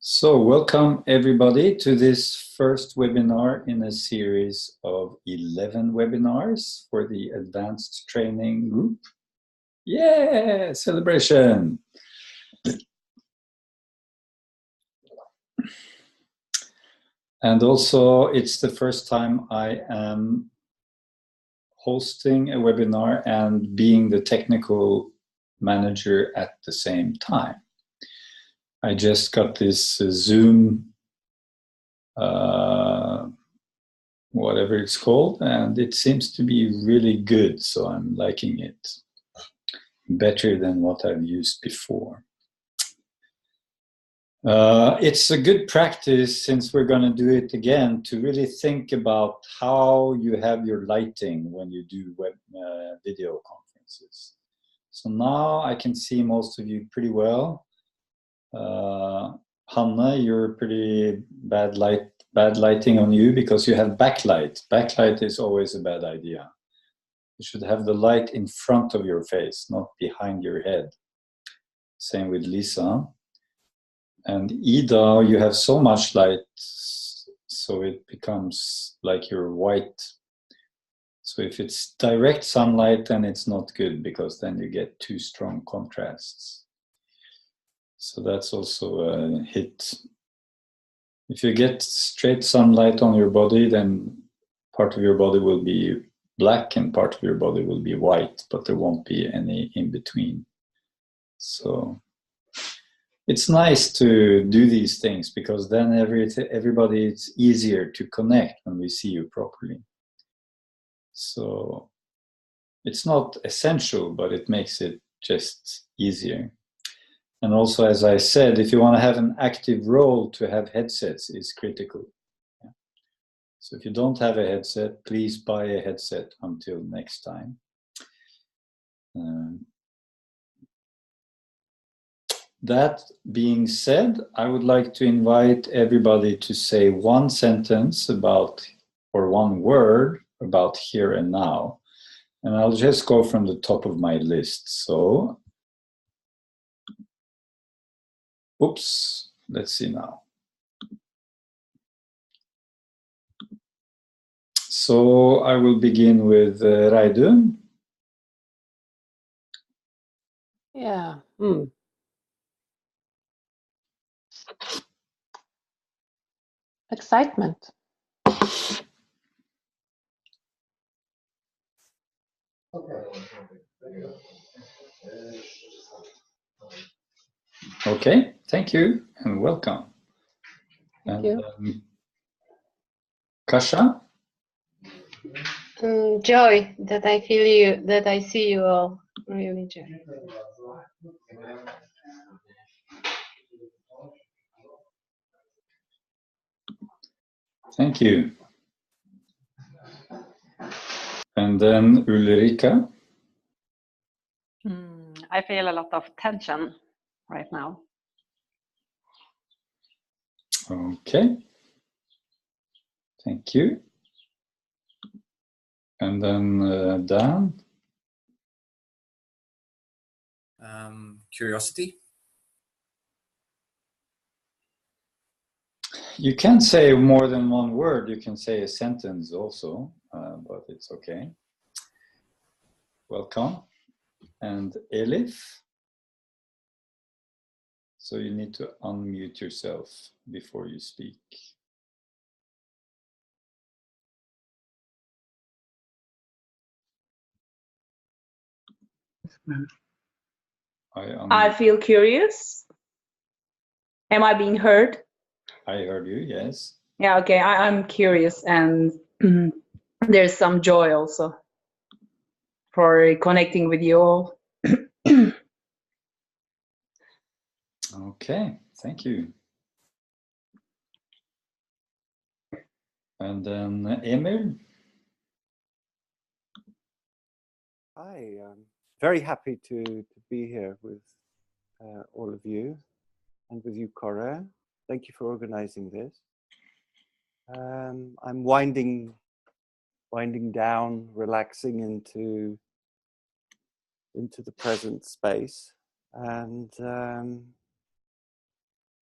So welcome everybody to this first webinar in a series of 11 webinars for the Advanced Training Group. Yeah, celebration! And also it's the first time I am hosting a webinar and being the technical manager at the same time. I just got this Zoom whatever it's called, and it seems to be really good, so I'm liking it better than what I've used before. It's a good practice, since we're going to do it again, to really think about how you have your lighting when you do video conferences. So now I can see most of you pretty well. Hanna, you're pretty bad lighting on you because you have backlight. Backlight is always a bad idea. You should have the light in front of your face, not behind your head. Same with Lisa. And Ida, you have so much light, so it becomes like you're white. So if it's direct sunlight, then it's not good, because then you get too strong contrasts. So that's also a hit. If you get straight sunlight on your body, then part of your body will be black and part of your body will be white, but there won't be any in between. So it's nice to do these things, because then everybody, it's easier to connect when we see you properly. So it's not essential, but it makes it just easier. And also, as I said, if you want to have an active role, to have headsets is critical. Yeah. So if you don't have a headset, please buy a headset until next time. That being said, I would like to invite everybody to say one sentence about, or one word about here and now. And I'll just go from the top of my list. So, oops, let's see now. So I will begin with Reidun. Yeah. Excitement. Okay, thank you and welcome. Thank you. Kasha? Joy, that I feel you, that I see you all. Really joy. Thank you. And then Ulrika? I feel a lot of tension right now. Okay. Thank you. And then Dan? Curiosity. You can say more than one word. You can say a sentence also, but it's okay. Welcome. And Elif? So you need to unmute yourself before you speak. I feel curious. Am I being heard? I heard you, yes. Yeah, okay, I'm curious, and there's some joy also for connecting with you all. Okay, thank you. And then Emil? Hi, I'm very happy to be here with all of you and with you, Cora. Thank you for organizing this. I'm winding down, relaxing into the present space, and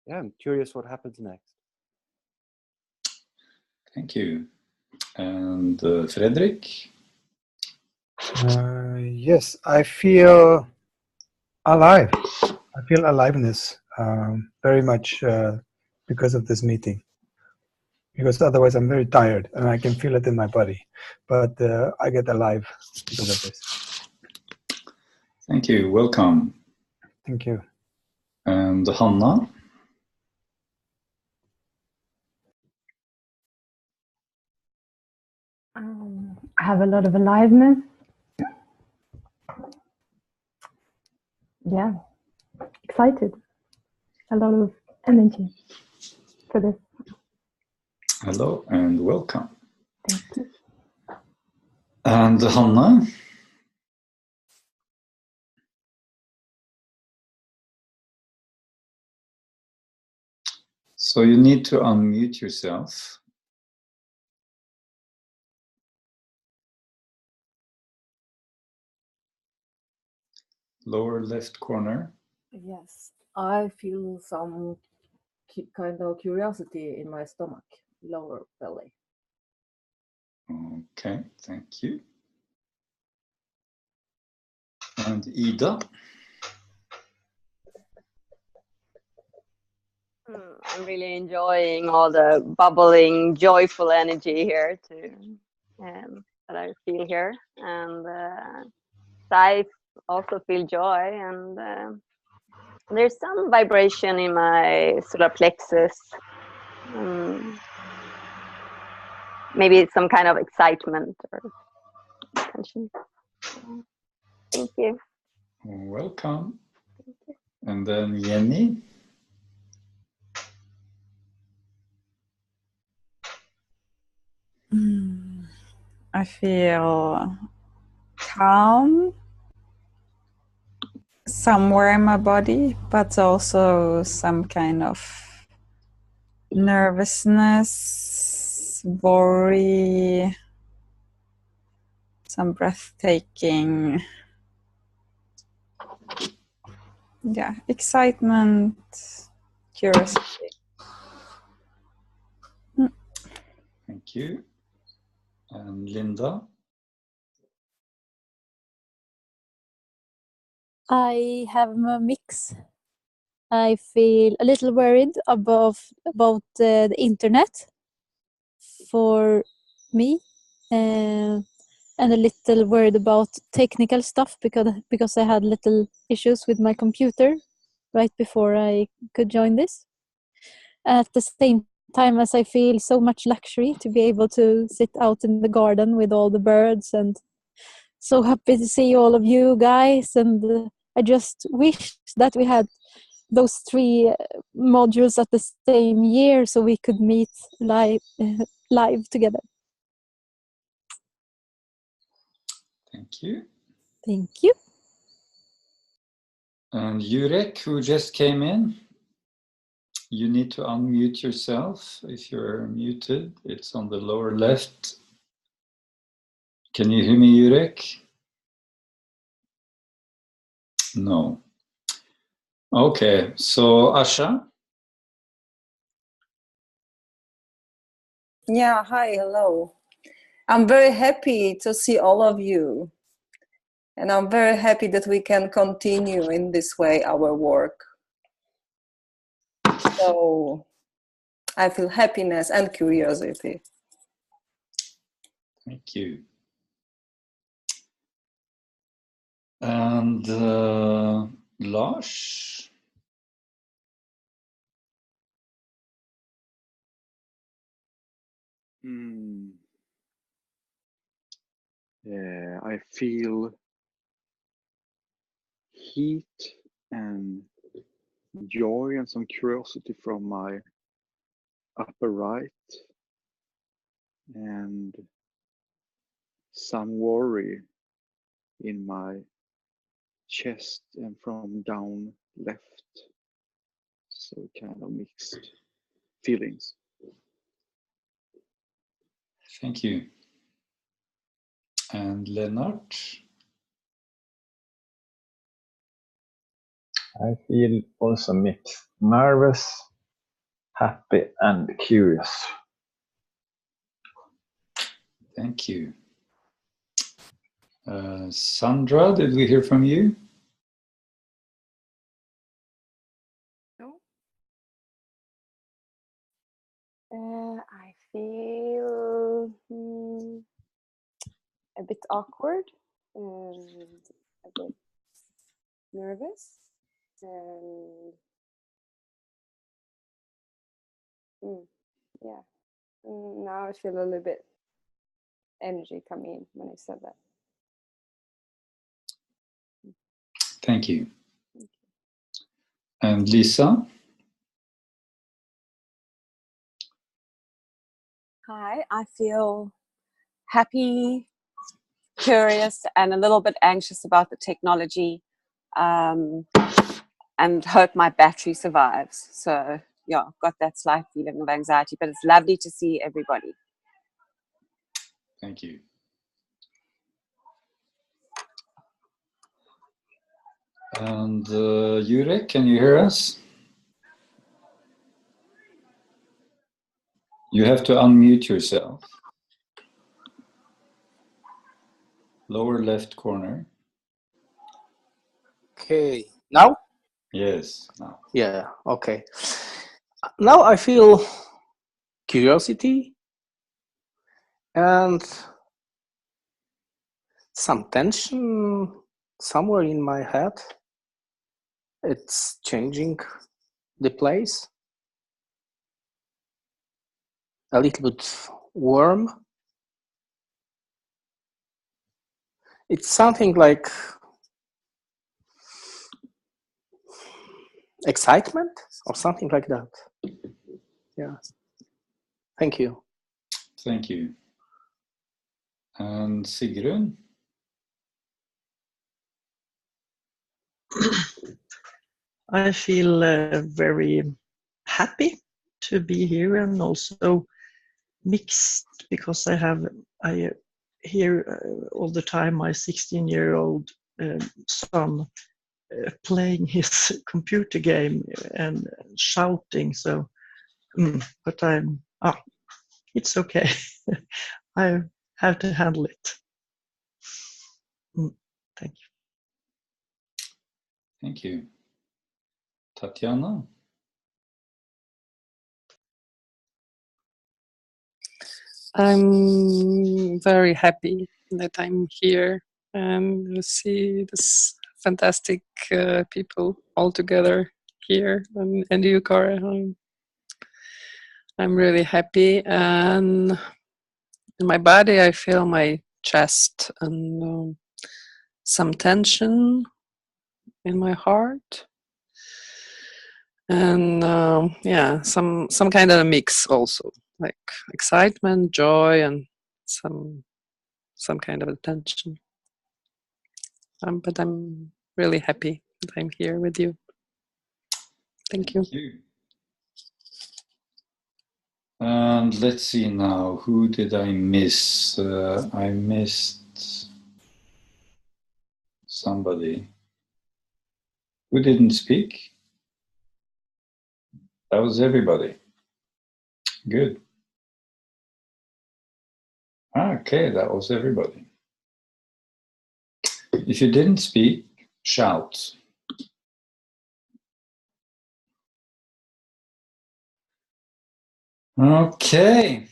yeah, I'm curious what happens next. Thank you. And Fredrik? Yes, I feel alive. I feel aliveness very much because of this meeting. Because otherwise I'm very tired and I can feel it in my body. But I get alive because of this. Thank you. Welcome. Thank you. And Hanna? I have a lot of aliveness. Yeah, excited. A lot of energy for this. Hello and welcome. Thank you. And Hanna? So you need to unmute yourself. Lower left corner. Yes, I feel some kind of curiosity in my stomach, lower belly. Okay, thank you. And Ida? I'm really enjoying all the bubbling, joyful energy here that I feel here, and so I also feel joy, and there's some vibration in my solar plexus. Maybe it's some kind of excitement or tension. Thank you. Welcome. And then Jenny? I feel calm somewhere in my body, but also some kind of nervousness, worry, some breathtaking, excitement, curiosity. Thank you. And Linda? I have a mix. I feel a little worried about the internet for me, and a little worried about technical stuff because I had little issues with my computer right before I could join this. At the same time as I feel so much luxury to be able to sit out in the garden with all the birds, and so happy to see all of you guys, and I just wish that we had those 3 modules at the same year so we could meet live together. Thank you. Thank you. And Jurek, who just came in, you need to unmute yourself. If you're muted, it's on the lower left. Can you hear me, Jurek? No. Okay, so Asha? Yeah, hi, hello. I'm very happy to see all of you. And I'm very happy that we can continue in this way our work. So I feel happiness and curiosity. Thank you. And Lars? Yeah, I feel heat and joy and some curiosity from my upper right, and some worry in my chest and from down left. So kind of mixed feelings. Thank you. And Lennart? I feel also mixed, nervous happy and curious. Thank you. Sandra, did we hear from you? I feel a bit awkward and a bit nervous, and yeah, now I feel a little bit energy coming in when I said that. Thank you. And Lisa? Hi, I feel happy, curious, and a little bit anxious about the technology, and hope my battery survives. So yeah, I've got that slight feeling of anxiety, but it's lovely to see everybody. Thank you. And Jurek, can you hear us? You have to unmute yourself. Lower left corner. Okay, now? Yes, now. Yeah, okay. Now I feel curiosity and some tension somewhere in my head. It's changing the place. A little bit warm. It's something like excitement or something like that. Yeah. Thank you. Thank you. And Sigrun? I feel very happy to be here and also mixed because I hear all the time my 16-year-old son playing his computer game and shouting. So, but it's okay. I have to handle it. Thank you. Thank you. Tatiana? I'm very happy that I'm here and see this fantastic people all together here, and you, Cara. I'm really happy, and in my body I feel my chest and some tension in my heart, and yeah, some kind of a mix also, like excitement, joy, and some kind of attention. But I'm really happy that I'm here with you. Thank you. And let's see now, who did I miss? I missed somebody. Who didn't speak? That was everybody. Good. Okay, that was everybody. If you didn't speak, shout. Okay.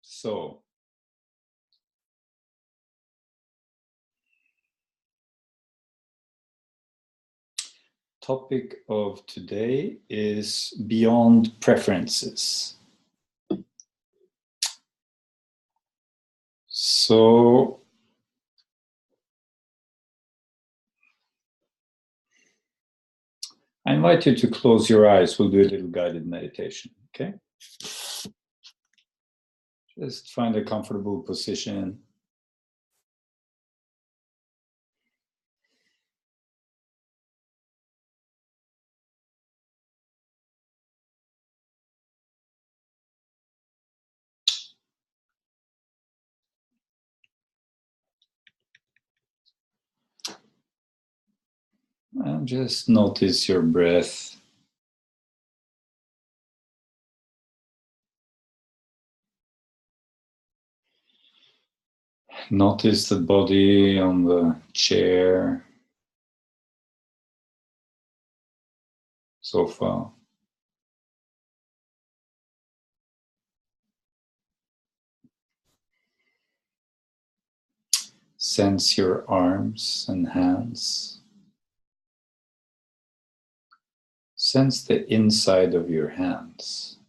So, topic of today is beyond preferences. So, I invite you to close your eyes. We'll do a little guided meditation, okay? Just find a comfortable position. And just notice your breath. Notice the body on the chair, sofa. Sense your arms and hands. Sense the inside of your hands.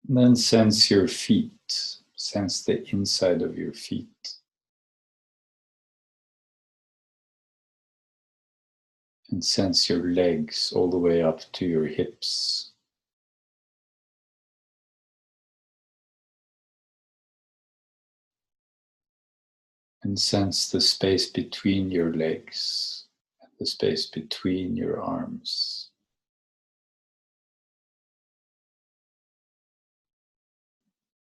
And then sense your feet. Sense the inside of your feet. And sense your legs all the way up to your hips. And sense the space between your legs, and the space between your arms.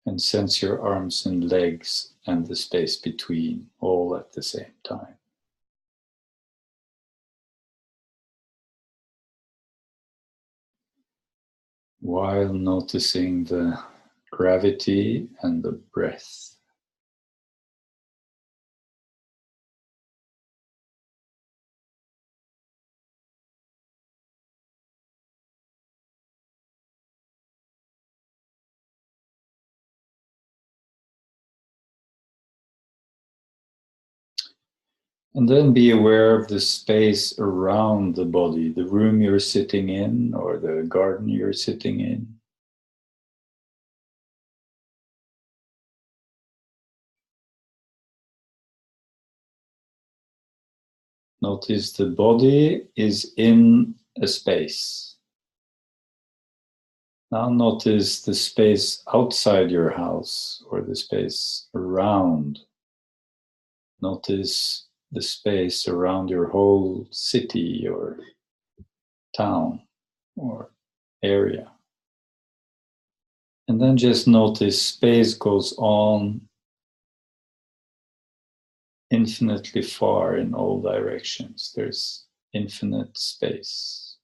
And sense your arms and legs and the space between, all at the same time. While noticing the gravity and the breath. And then be aware of the space around the body, the room you're sitting in or the garden you're sitting in. Notice the body is in a space. Now notice the space outside your house or the space around. Notice the space around your whole city or town or area. And then just notice space goes on infinitely far in all directions. There's infinite space.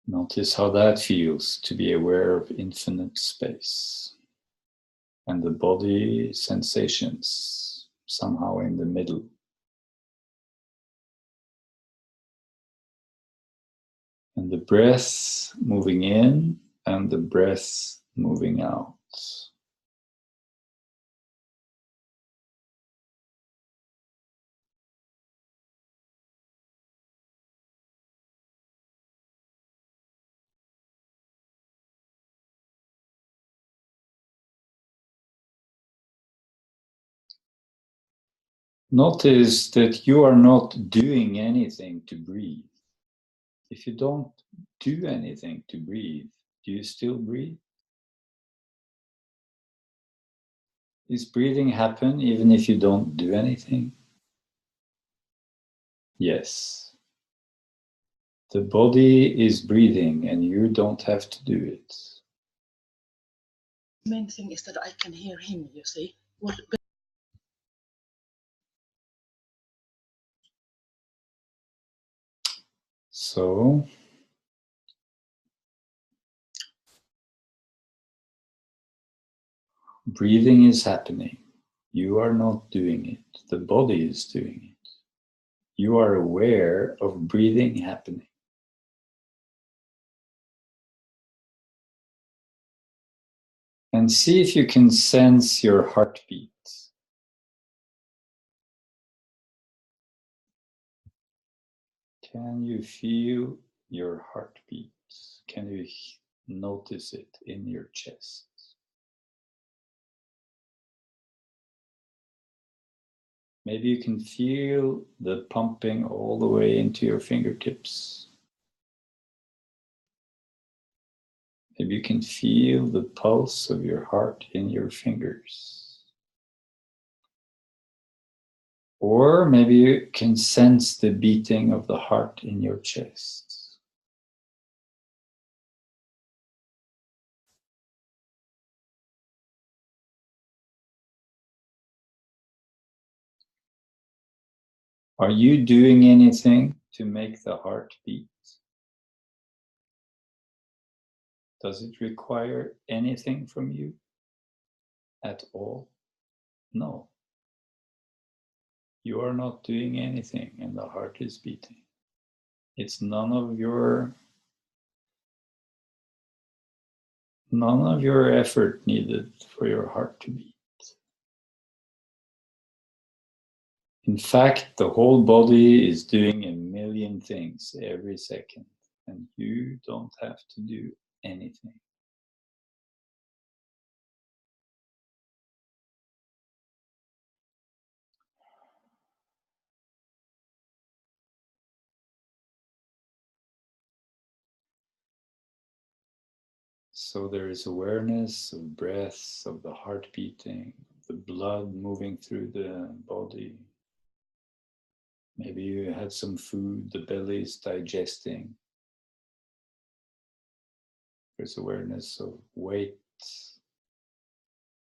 Notice how that feels to be aware of infinite space. And the body sensations somehow in the middle. And the breath moving in and the breath moving out. Notice that you are not doing anything to breathe. If you don't do anything to breathe, do you still breathe? Is breathing happen even if you don't do anything? Yes. The body is breathing and you don't have to do it. The main thing is that I can hear him, you see. So, breathing is happening. You are not doing it. The body is doing it. You are aware of breathing happening. And see if you can sense your heartbeat. Can you feel your heartbeat? Can you notice it in your chest? Maybe you can feel the pumping all the way into your fingertips. Maybe you can feel the pulse of your heart in your fingers. Or maybe you can sense the beating of the heart in your chest. Are you doing anything to make the heart beat? Does it require anything from you at all? No. You are not doing anything and the heart is beating. It's none of your effort needed for your heart to beat. In fact, the whole body is doing a million things every second, and you don't have to do anything. So there is awareness of breath, of the heart beating, the blood moving through the body. Maybe you had some food, the belly is digesting. There's awareness of weight,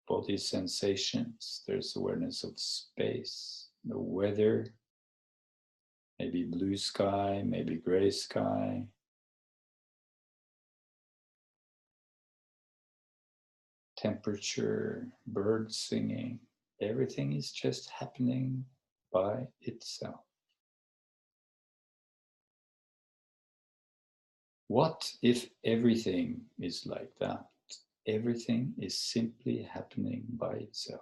body sensations. There's awareness of space, the weather, maybe blue sky, maybe gray sky. Temperature, birds singing, everything is just happening by itself. What if everything is like that? Everything is simply happening by itself.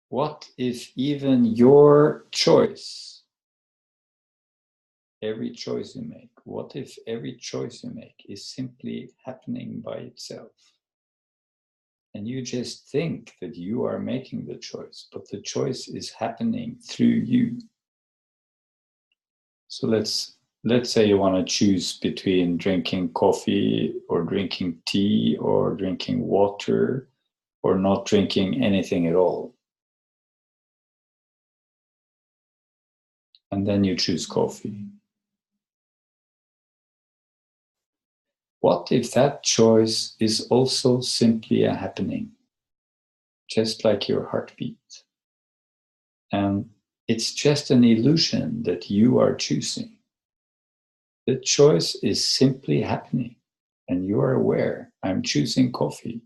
What if even your choice, every choice you make, what if every choice you make is simply happening by itself? And you just think that you are making the choice, but the choice is happening through you. So let's say you want to choose between drinking coffee or drinking tea or drinking water or not drinking anything at all. And then you choose coffee. What if that choice is also simply a happening, just like your heartbeat? And it's just an illusion that you are choosing. The choice is simply happening, and you are aware, I'm choosing coffee.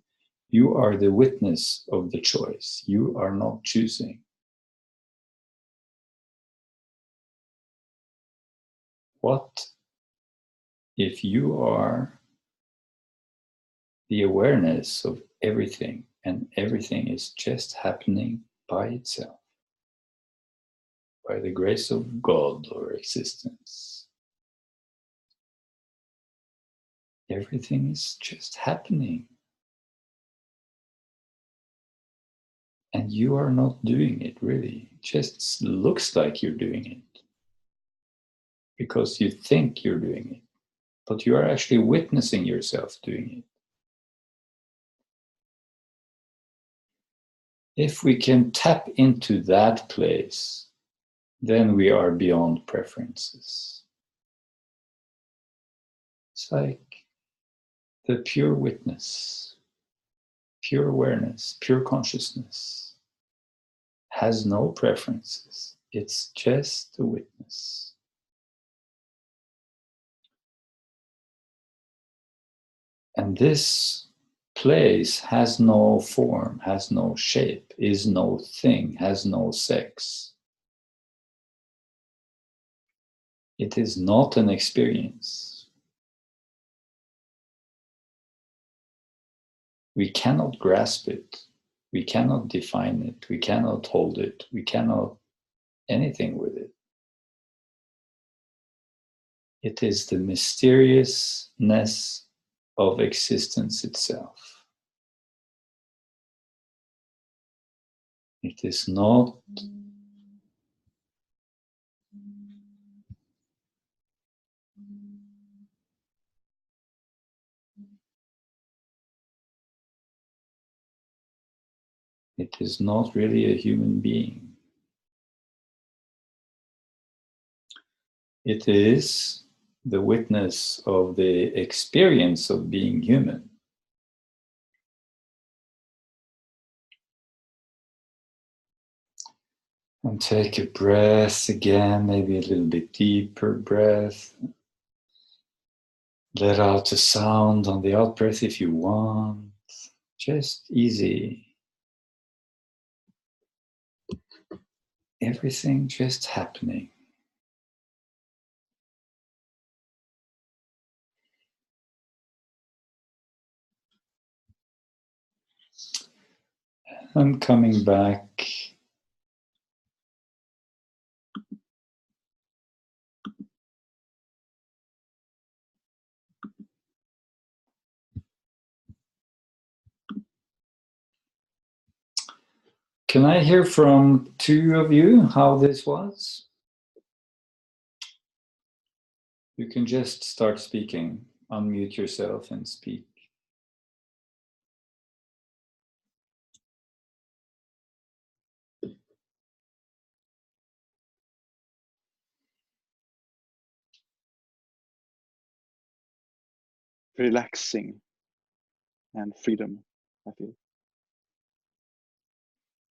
You are the witness of the choice. You are not choosing. What if you are the awareness of everything, and everything is just happening by itself, by the grace of God or existence? Everything is just happening. And you are not doing it, really. It just looks like you're doing it because you think you're doing it, but you are actually witnessing yourself doing it. If we can tap into that place, then we are beyond preferences. It's like the pure witness, pure awareness, pure consciousness has no preferences. It's just a witness. And this place has no form, has no shape, is no thing, has no sex. It is not an experience. We cannot grasp it. We cannot define it. We cannot hold it. We cannot anything with it. It is the mysteriousness of existence itself. It is not really a human being. It is the witness of the experience of being human. And take a breath again, maybe a little bit deeper breath. Let out the sound on the out breath if you want. Just easy. Everything just happening. I'm coming back. Can I hear from two of you how this was? You can just start speaking. Unmute yourself and speak. Relaxing and freedom, I feel.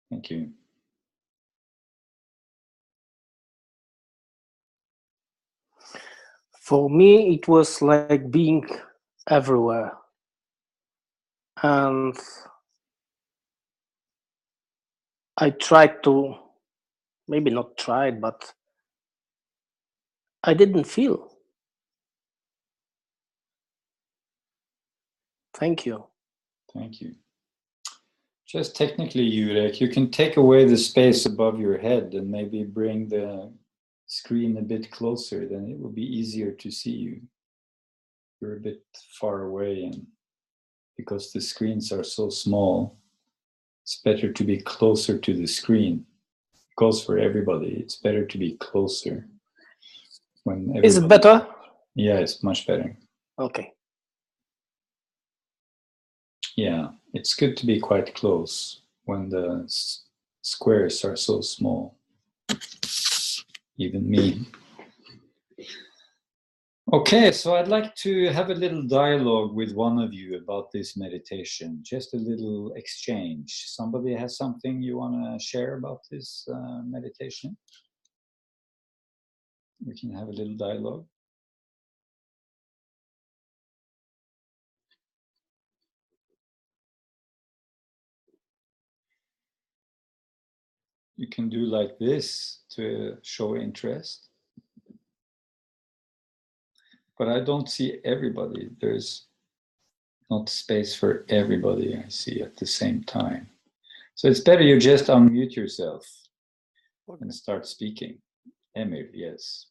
Thank you. For me, it was like being everywhere. And I tried to, maybe not tried, but I didn't feel. Thank you. Thank you. Just technically, Jurek, you can take away the space above your head and maybe bring the screen a bit closer, then it will be easier to see you. You're a bit far away, and because the screens are so small, it's better to be closer to the screen. It goes for everybody. It's better to be closer. When Is it better? Yeah, it's much better. Okay. Yeah, it's good to be quite close when the squares are so small. Even me. Okay, so I'd like to have a little dialogue with one of you about this meditation, just a little exchange. Somebody has something you want to share about this meditation? We can have a little dialogue. You can do like this to show interest. But I don't see everybody. There's not space for everybody I see at the same time. So it's better you just unmute yourself and start speaking. Emir, yes.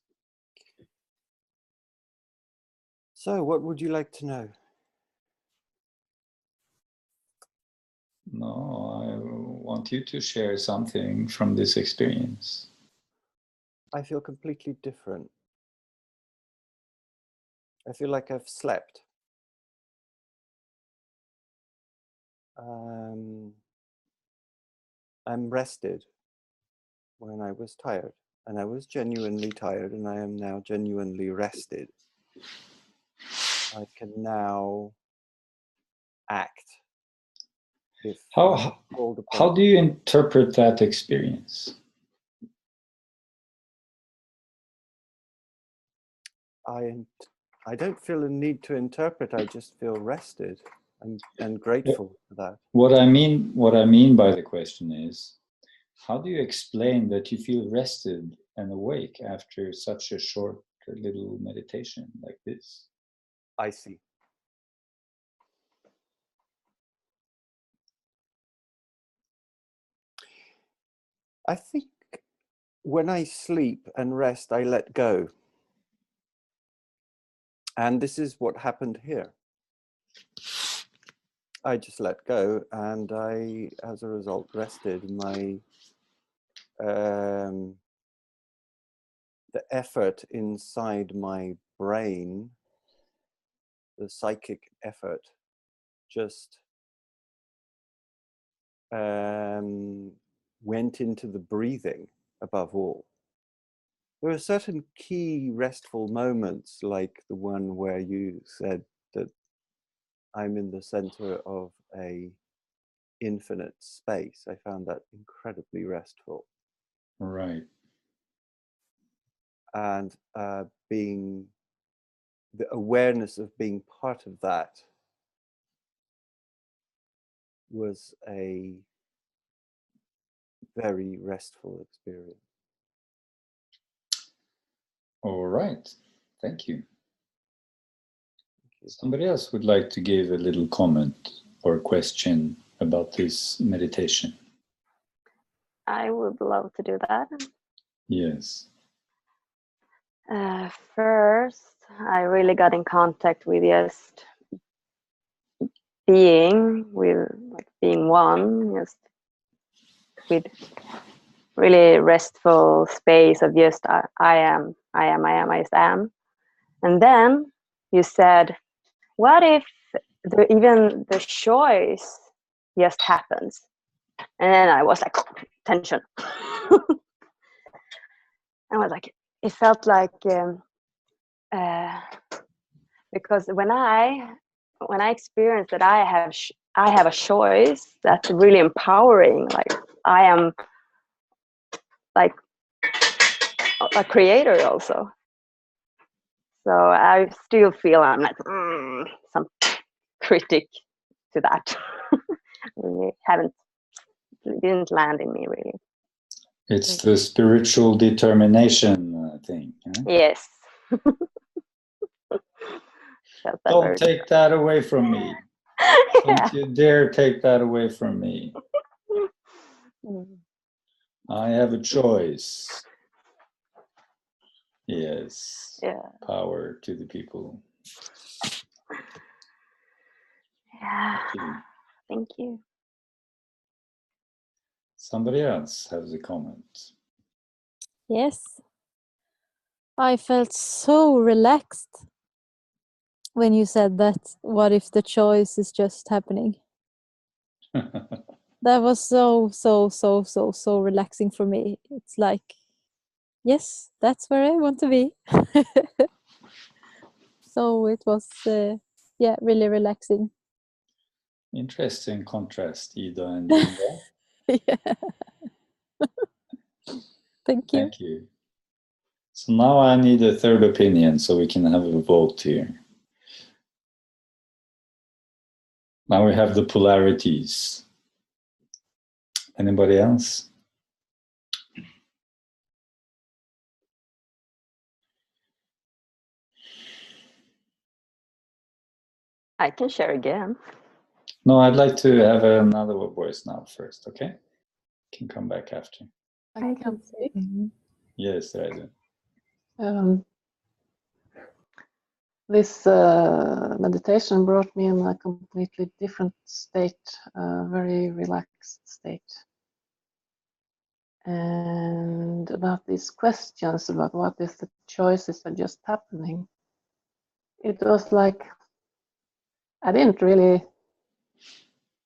So, what would you like to know? No, I want you to share something from this experience. I feel completely different. I feel like I've slept. I'm rested when I was tired, and I was genuinely tired, and I am now genuinely rested. I can now act. If How do you interpret that experience? I don't feel a need to interpret. I just feel rested and grateful for that. What I mean by the question is, how do you explain that you feel rested and awake after such a short little meditation like this? I see. I think when I sleep and rest, I let go. And this is what happened here. I just let go, and I, as a result, rested. The effort inside my brain, the psychic effort, just went into the breathing above all. There are certain key restful moments, like the one where you said that I'm in the center of a infinite space. I found that incredibly restful. Right. And being the awareness of being part of that was a very restful experience. All right. Thank you. Somebody else would like to give a little comment or question about this meditation? I would love to do that. Yes. First, I really got in contact with just being one, just with really restful space of just I just am. And then you said, what if even the choice just happens? And then I was like, tension. I was like, it felt like because when I experience that I have a choice, that's really empowering. Like I am like a creator also. So I still feel I'm like some critic to that. Really didn't land in me really. It's the spiritual determination thing. Huh? Yes. Don't take that away from me. Don't you dare take that away from me. I have a choice. Yes. Yeah. Power to the people. Yeah. Thank you. Somebody else has a comment. Yes. I felt so relaxed when you said that. What if the choice is just happening? That was so relaxing for me. It's like, yes, that's where I want to be. So it was, really relaxing. Interesting contrast, Ida and Linda. Yeah. Thank you. Thank you. So now I need a third opinion so we can have a vote here. Now we have the polarities. Anybody else? I can share again. No, I'd like to have another voice now first, okay? Can come back after. I can speak. Yes, I do. This meditation brought me in a completely different state, a very relaxed state. And about these questions about what if the choices are just happening, it was like I didn't really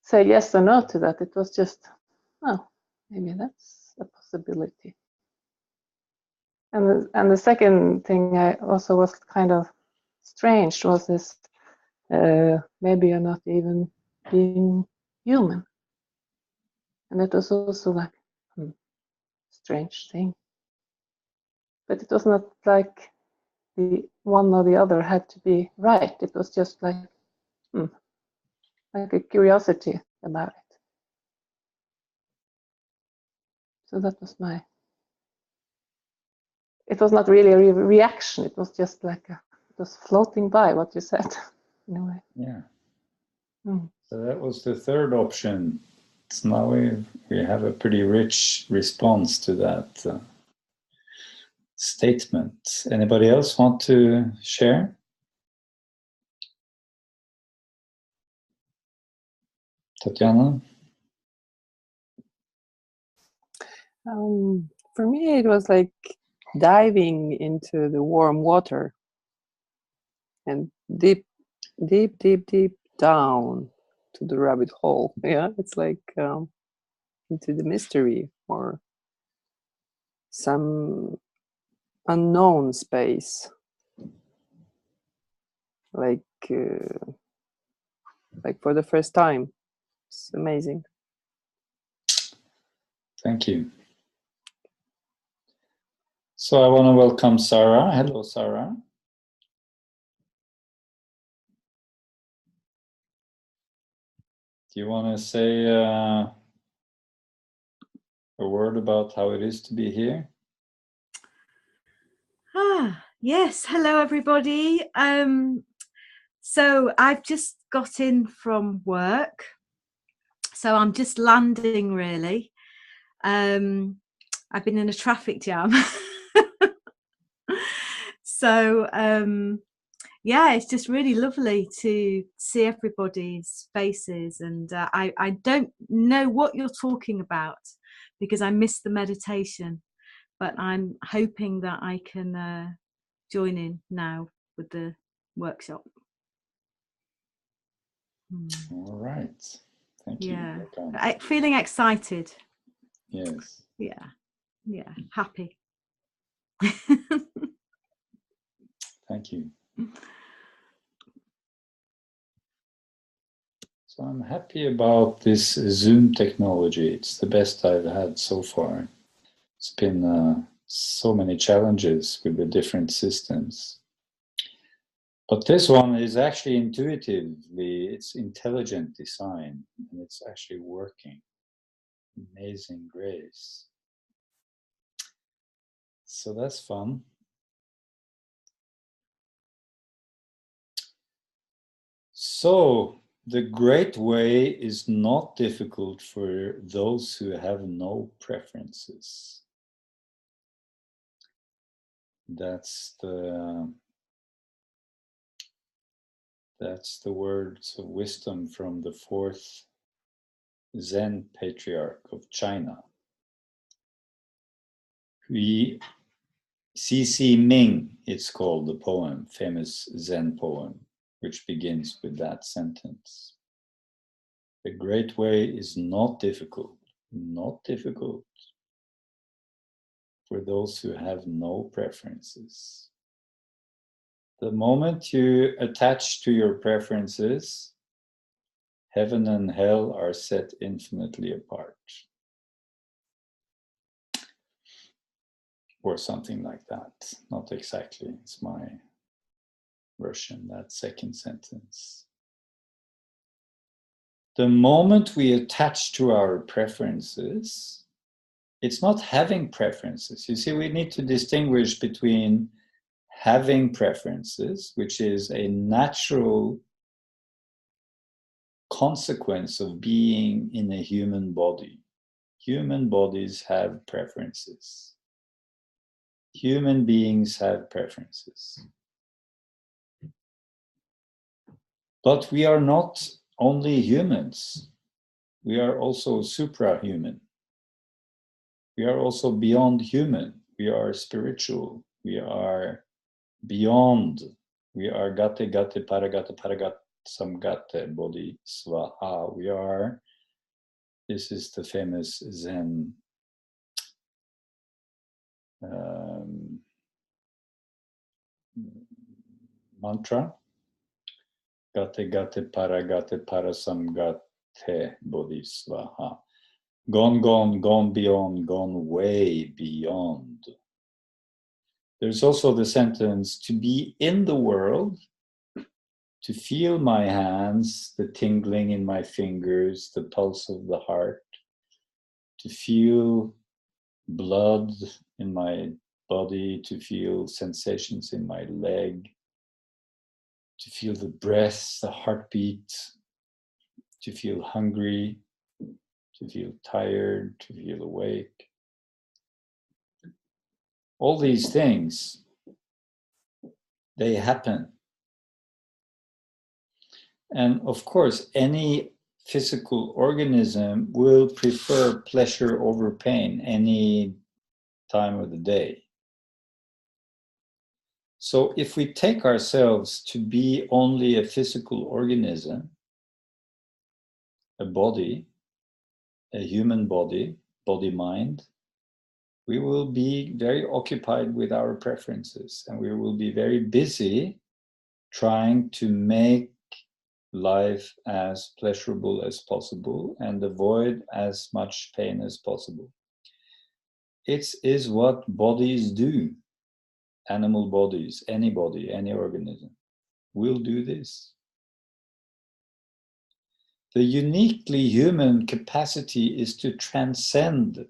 say yes or no to that. It was just, oh, maybe that's a possibility. And the second thing I also was kind of strange was this, maybe you're not even being human. And it was also like, strange thing. But it was not like the one or the other had to be right. It was just like, like a curiosity about it. So that was it was not really a reaction. It was just like it was floating by what you said in a way. Yeah. So that was the third option. So now we have a pretty rich response to that statement. Anybody else want to share? Tatjana? For me, it was like diving into the warm water and deep down to the rabbit hole. Yeah, it's like into the mystery or some unknown space, like for the first time. It's amazing. Thank you. So I want to welcome Sarah. Hello, Sarah. Do you want to say a word about how it is to be here? Yes, hello everybody. So I've just got in from work, so I'm just landing really. I've been in a traffic jam. So yeah, it's just really lovely to see everybody's faces, and I don't know what you're talking about because I missed the meditation, but I'm hoping that I can join in now with the workshop. All right. Thank you. Yeah, Welcome. feeling excited. Yes. Yeah, happy. Thank you. So I'm happy about this Zoom technology. It's the best I've had so far. It's been so many challenges with the different systems. But this one is actually intuitively, it's intelligent design, and it's actually working. Amazing grace. So that's fun. So the great way is not difficult for those who have no preferences. That's the words of wisdom from the fourth Zen patriarch of China. C.C. Ming, it's called, the poem, famous Zen poem, which begins with that sentence. The great way is not difficult for those who have no preferences. The moment you attach to your preferences, heaven and hell are set infinitely apart. Or something like that. Not exactly, it's my version, that second sentence. The moment we attach to our preferences, it's not having preferences. You see, we need to distinguish between having preferences, which is a natural consequence of being in a human body. Human bodies have preferences. Human beings have preferences. But we are not only humans. We are also suprahuman. We are also beyond human. We are spiritual. We are beyond. We are gate, gate, paragate, paragat, samgate, bodhi, svaha. We are, this is the famous Zen mantra. Gate, gate, paragate, parasamgate, bodhi, svaha. Gone, gone, gone beyond, gone way beyond. There's also the sentence, to be in the world, to feel my hands, the tingling in my fingers, the pulse of the heart, to feel blood in my body, to feel sensations in my leg, to feel the breath, the heartbeat, to feel hungry, to feel tired, to feel awake. All these things, they happen. And of course, any physical organism will prefer pleasure over pain any time of the day. So if we take ourselves to be only a physical organism, a body, a human body, body-mind, we will be very occupied with our preferences, and we will be very busy trying to make life as pleasurable as possible and avoid as much pain as possible. It is what bodies do. Animal bodies, any body, any organism will do this. The uniquely human capacity is to transcend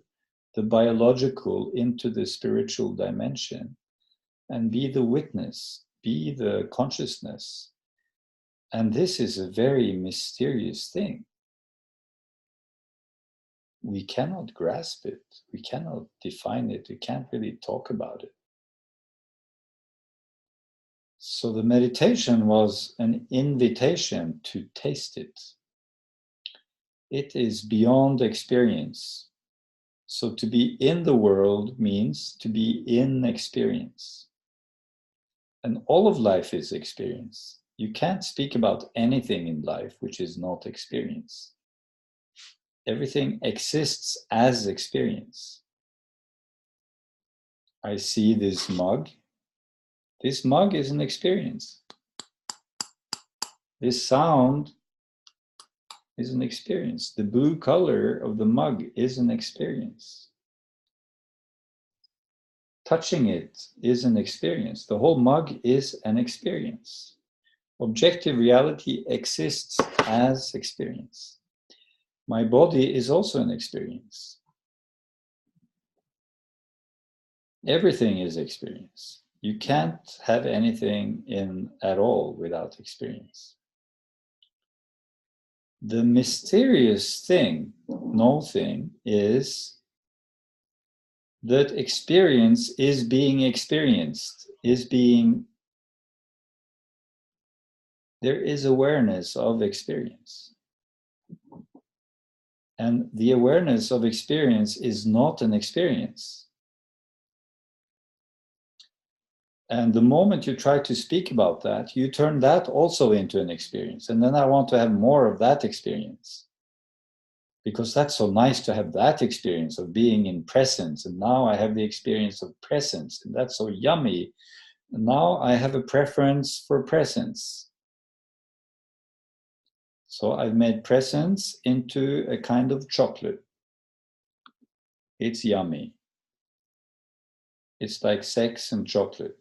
the biological into the spiritual dimension and be the witness, be the consciousness. And this is a very mysterious thing. We cannot grasp it. We cannot define it. We can't really talk about it. So the meditation was an invitation to taste it. It is beyond experience. So to be in the world means to be in experience. And all of life is experience. You can't speak about anything in life which is not experience. Everything exists as experience. I see this mug. This mug is an experience. This sound is an experience. The blue color of the mug is an experience. Touching it is an experience. The whole mug is an experience. Objective reality exists as experience. My body is also an experience. Everything is experience. You can't have anything at all without experience. The mysterious thing, no thing, is that experience is being experienced, there is awareness of experience. And the awareness of experience is not an experience. And the moment you try to speak about that, you turn that also into an experience. And then I want to have more of that experience. Because that's so nice to have that experience of being in presence. And now I have the experience of presence. And that's so yummy. And now I have a preference for presence. So I've made presence into a kind of chocolate. It's yummy. It's like sex and chocolate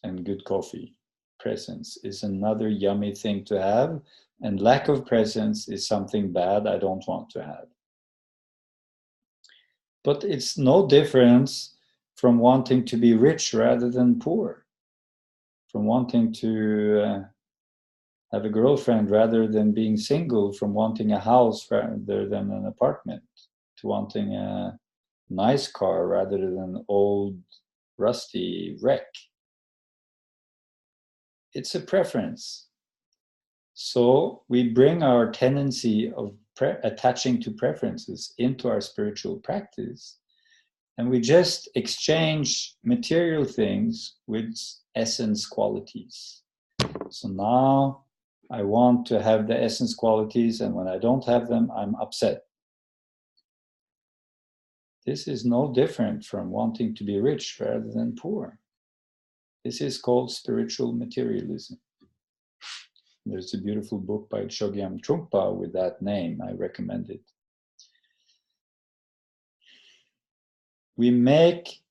and good coffee. Presence is another yummy thing to have, and lack of presence is something bad I don't want to have. But it's no difference from wanting to be rich rather than poor, from wanting to have a girlfriend rather than being single, from wanting a house rather than an apartment, to wanting a nice car rather than an old rusty wreck. It's a preference. So we bring our tendency of attaching to preferences into our spiritual practice, and we just exchange material things with essence qualities. So now I want to have the essence qualities, and when I don't have them, I'm upset. This is no different from wanting to be rich rather than poor. This is called spiritual materialism. There's a beautiful book by Chogyam Trungpa with that name. I recommend it. We make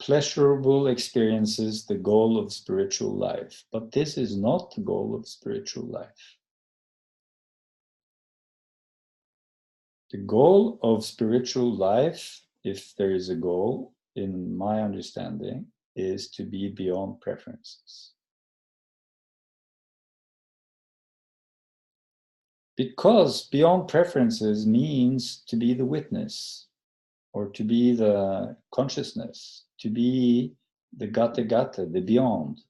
pleasurable experiences the goal of spiritual life, but this is not the goal of spiritual life. The goal of spiritual life, if there is a goal, in my understanding, is to be beyond preferences. Because beyond preferences means to be the witness, or to be the consciousness, to be the gata-gata, the beyond.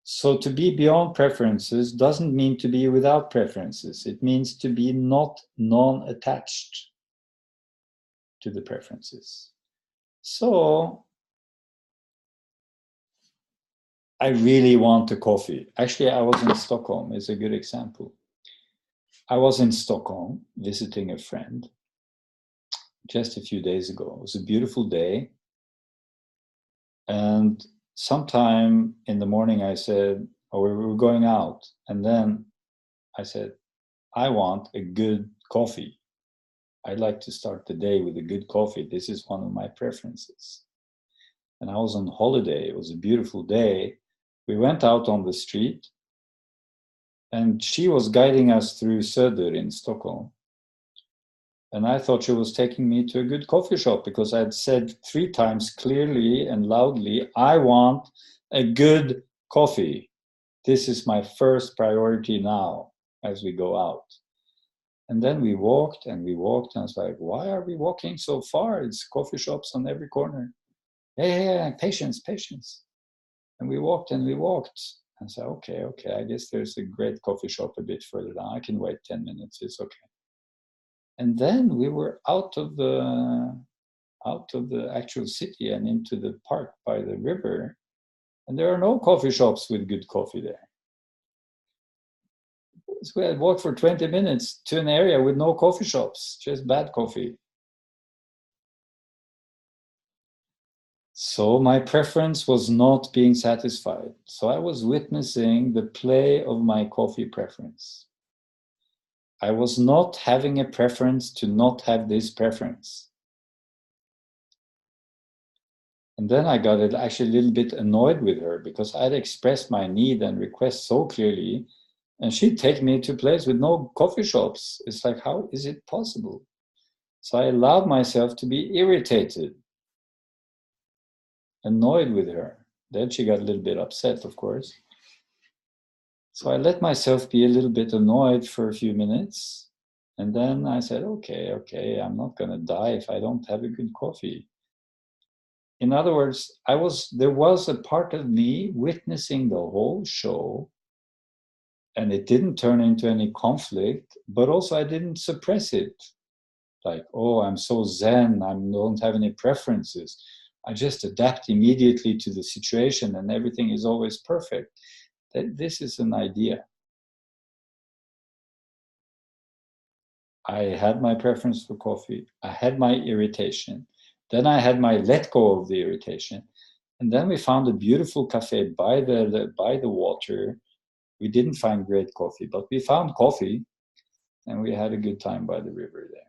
So to be beyond preferences doesn't mean to be without preferences. It means to be not non-attached to the preferences. So I really want a coffee. Actually, I was in Stockholm. It's a good example. I was in Stockholm visiting a friend just a few days ago. It was a beautiful day. And sometime in the morning I said, oh, we were going out. And then I said, I want a good coffee. I like to start the day with a good coffee. This is one of my preferences. And I was on holiday. It was a beautiful day. We went out on the street, and she was guiding us through Söder in Stockholm. And I thought she was taking me to a good coffee shop because I'd said 3 times clearly and loudly, I want a good coffee. This is my first priority now as we go out. And then we walked and we walked, and I was like, why are we walking so far? It's coffee shops on every corner. Yeah, patience, patience. And we walked and we walked. And I said, okay, I guess there's a great coffee shop a bit further down. I can wait 10 minutes, it's okay. And then we were out of the actual city and into the park by the river. And there are no coffee shops with good coffee there. So we had walked for 20 minutes to an area with no coffee shops, just bad coffee. So my preference was not being satisfied. So I was witnessing the play of my coffee preference. I was not having a preference to not have this preference. And then I got actually a little bit annoyed with her because I'd expressed my need and request so clearly, and she'd take me to a place with no coffee shops. It's like, how is it possible? So I allowed myself to be irritated, annoyed with her. Then she got a little bit upset, of course. So I let myself be a little bit annoyed for a few minutes. And then I said, okay, I'm not going to die if I don't have a good coffee. In other words, there was a part of me witnessing the whole show, and it didn't turn into any conflict, but also I didn't suppress it. Like, oh, I'm so zen, I don't have any preferences. I just adapt immediately to the situation and everything is always perfect. This is an idea. I had my preference for coffee. I had my irritation. Then I had my let go of the irritation. And then we found a beautiful cafe by the water. We didn't find great coffee, but we found coffee and we had a good time by the river there.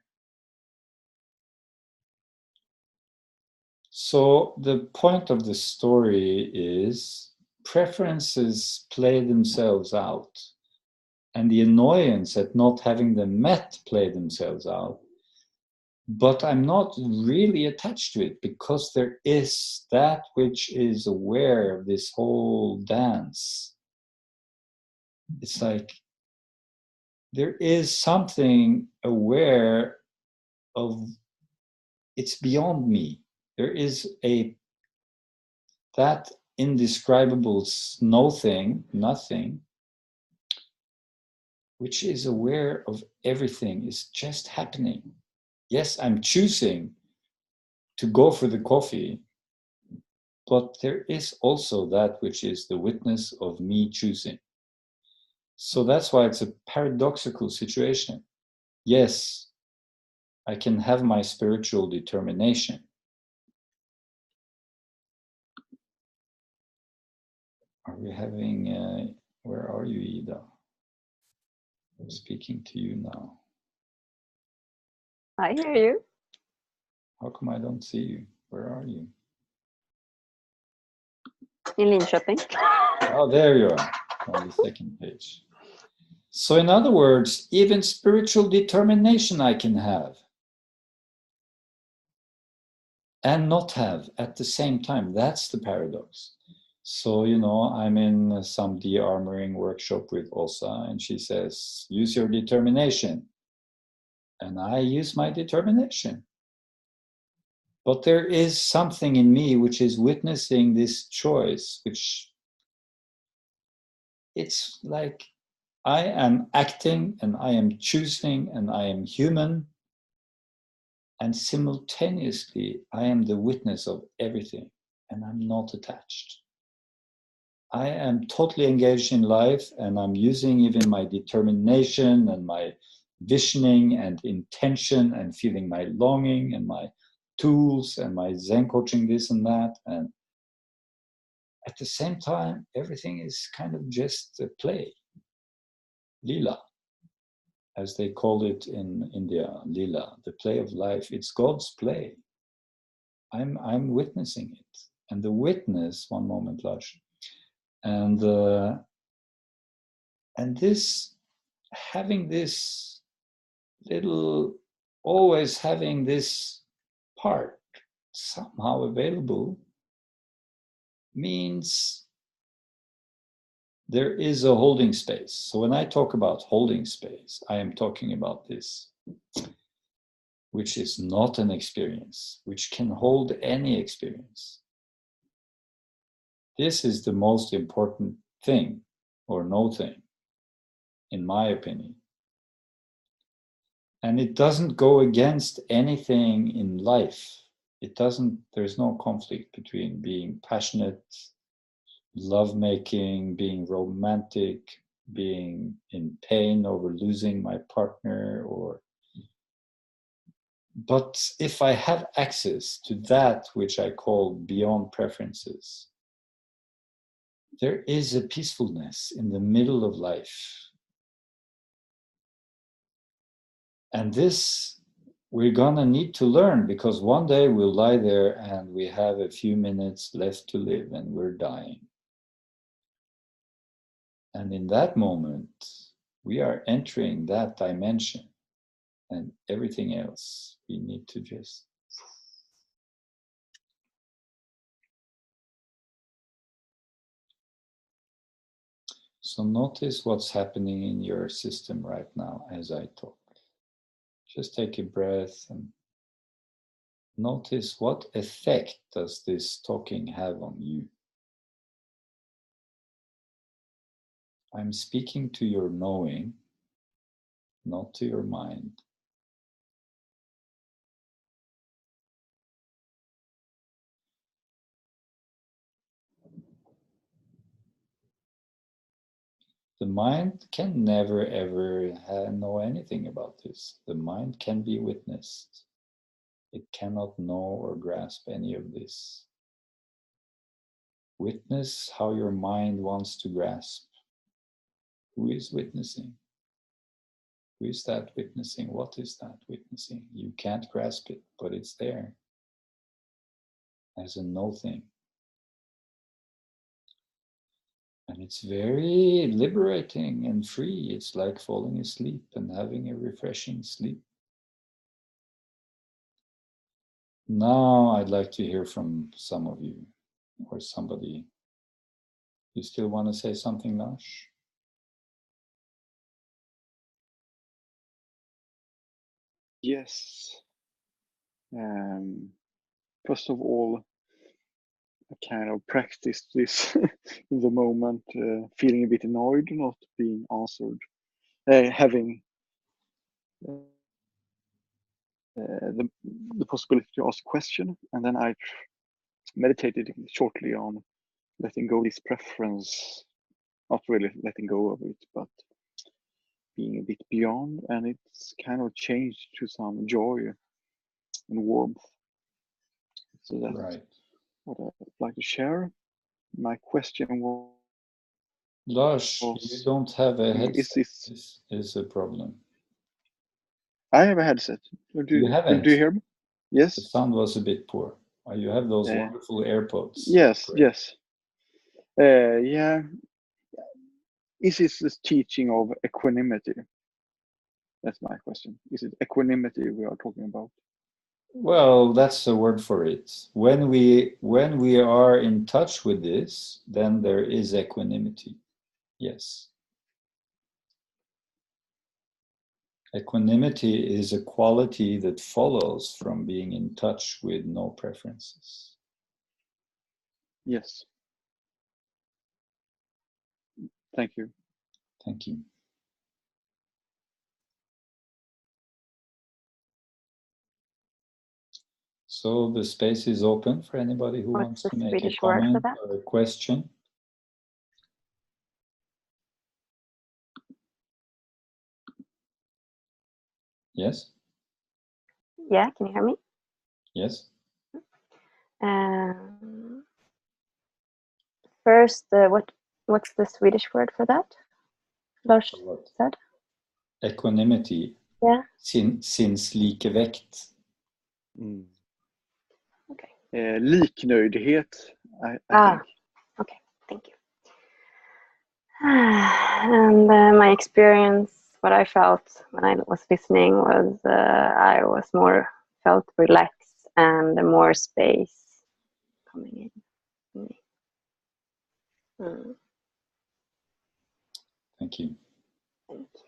So the point of the story is preferences play themselves out, and the annoyance at not having them met play themselves out. But I'm not really attached to it because there is that which is aware of this whole dance. It's like there is something aware of, it's beyond me. There is that indescribable nothing, which is aware of everything, is just happening. Yes, I'm choosing to go for the coffee, but there is also that which is the witness of me choosing. So that's why it's a paradoxical situation. Yes, I can have my spiritual determination. Are we having, where are you, Ida? I'm speaking to you now. I hear you. How come I don't see you? Where are you? In Linköping. Oh, there you are, on the second page. So in other words, even spiritual determination I can have and not have at the same time. That's the paradox. So, I'm in some de-armoring workshop with Åsa, and she says, use your determination. And I use my determination. But there is something in me which is witnessing this choice, which it's like I am acting and I am choosing and I am human. And simultaneously, I am the witness of everything and I'm not attached. I am totally engaged in life and I'm using even my determination and my visioning and intention and feeling my longing and my tools and my Zen coaching this and that. And at the same time, everything is kind of just a play, lila. as they call it in India, lila, the play of life. It's God's play. I'm witnessing it. And the witness, one moment, Lars. And this, having this little, always having this part somehow available means there is a holding space. So when I talk about holding space, I am talking about this, which is not an experience, which can hold any experience. This is the most important thing, or no thing, in my opinion. And it doesn't go against anything in life. It doesn't, there's no conflict between being passionate, lovemaking, being romantic, being in pain over losing my partner, or but if I have access to that which I call beyond preferences, there is a peacefulness in the middle of life. And this we're gonna need to learn, because one day we'll lie there and we have a few minutes left to live and we're dying. And in that moment, we are entering that dimension, and everything else we need to just. So notice what's happening in your system right now as I talk. Just take a breath and notice what effect does this talking have on you. I'm speaking to your knowing, not to your mind. The mind can never ever know anything about this. The mind can be witnessed. It cannot know or grasp any of this. Witness how your mind wants to grasp. Who is witnessing? Who is that witnessing? What is that witnessing? You can't grasp it, but it's there as a no thing. And it's very liberating and free. It's like falling asleep and having a refreshing sleep. Now I'd like to hear from some of you or somebody. You still want to say something, Lars? Yes. First of all, I kind of practiced this in the moment, feeling a bit annoyed, not being answered, having the possibility to ask a question, and then I meditated shortly on letting go of this preference, not really letting go of it, but being a bit beyond, and it's kind of changed to some joy and warmth. So that's right. What I'd like to share. My question was, Lars, you don't have a headset. This is a problem. I have a headset. You have a do you hear me? Yes. The sound was a bit poor. You have those wonderful AirPods. Yes, Great. yes. Yeah. Is this teaching of equanimity? That's my question. Is it equanimity we are talking about? Well, that's the word for it. When we are in touch with this, then there is equanimity. Yes. Equanimity is a quality that follows from being in touch with no preferences. Yes. Thank you. Thank you. So the space is open for anybody who wants to make a comment or a question. Yes? Yeah, can you hear me? Yes. First, what's the Swedish word for that? Lars said? equanimity, Yeah. sinnslikevekt. Mm. Liknöjdhet, I Ah, think. okay, thank you. And my experience, what I felt when I was listening was I was felt relaxed and more space coming in. Mm. Thank you. Thank you.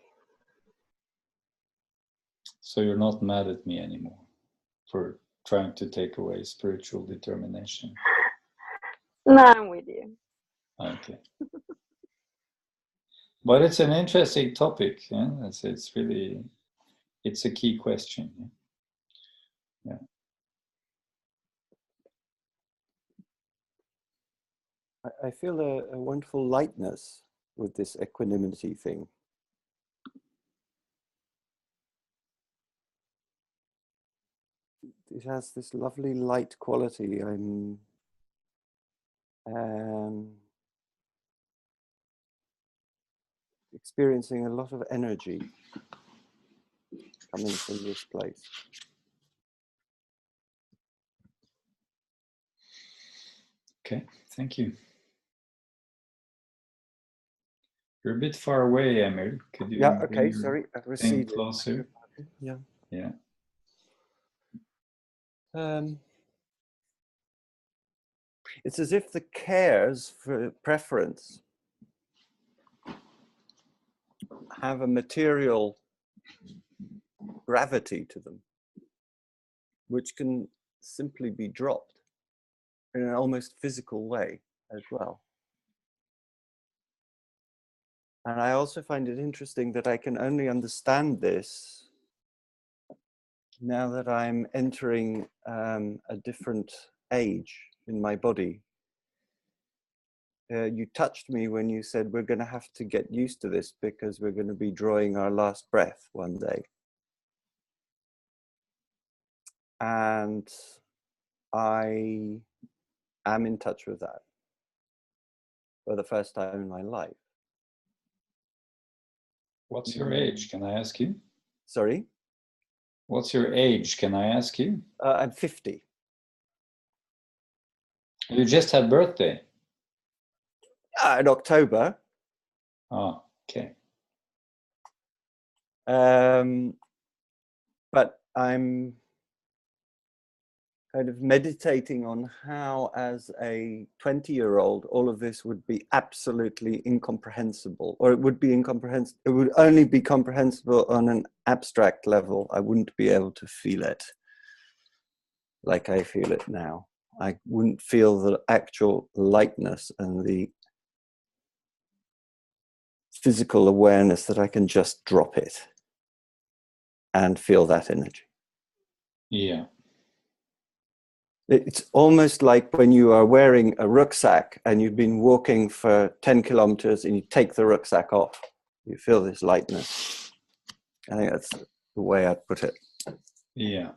So you're not mad at me anymore for trying to take away spiritual determination. No, I'm with you. Okay. But it's an interesting topic. Yeah? It's really, it's a key question. Yeah. I feel a wonderful lightness with this equanimity thing. It has this lovely light quality. I'm experiencing a lot of energy coming from this place. Okay, thank you. You're a bit far away, Emil. Could you Yeah, bring okay, your sorry, I've thing received closer? it. Yeah. Yeah. It's as if the cares for preference have a material gravity to them, which can simply be dropped in an almost physical way as well. And I also find it interesting that I can only understand this now that I'm entering a different age in my body. You touched me when you said we're going to have to get used to this because we're going to be drawing our last breath one day. And I am in touch with that for the first time in my life. What's your age? Can I ask you? Sorry? What's your age? Can I ask you? I'm 50. You just had birthday. In October. Oh, okay. But I'm kind of meditating on how, as a 20-year-old, all of this would be absolutely incomprehensible, or it would be incomprehensible. It would only be comprehensible on an abstract level. I wouldn't be able to feel it like I feel it now. I wouldn't feel the actual lightness and the physical awareness that I can just drop it and feel that energy. Yeah. It's almost like when you are wearing a rucksack and you've been walking for 10 kilometers and you take the rucksack off. You feel this lightness. I think that's the way I'd put it. Yeah.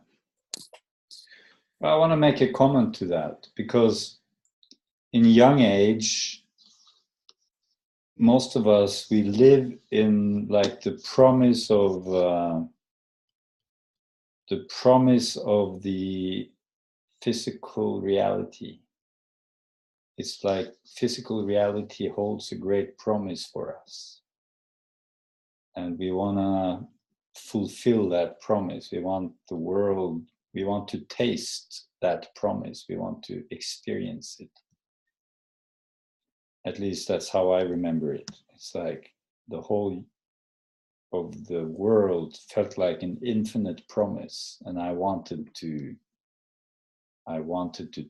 Well, I want to make a comment to that because in young age, most of us, we live in like the promise of the physical reality. It's like physical reality holds a great promise for us. And we want to fulfill that promise. We want the world, we want to taste that promise. We want to experience it. At least that's how I remember it. It's like the whole of the world felt like an infinite promise, and I wanted to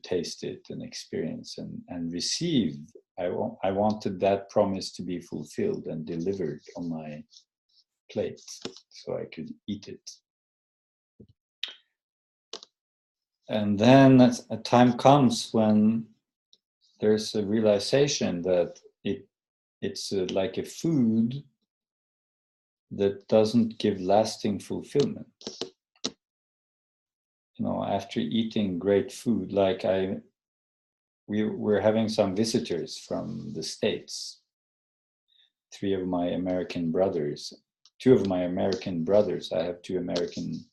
taste it and experience and receive. I wanted that promise to be fulfilled and delivered on my plate so I could eat it. And then a time comes when there's a realization that it's like a food that doesn't give lasting fulfillment. You know, after eating great food, like we're having some visitors from the States, 3 of my American brothers two of my American brothers. I have two American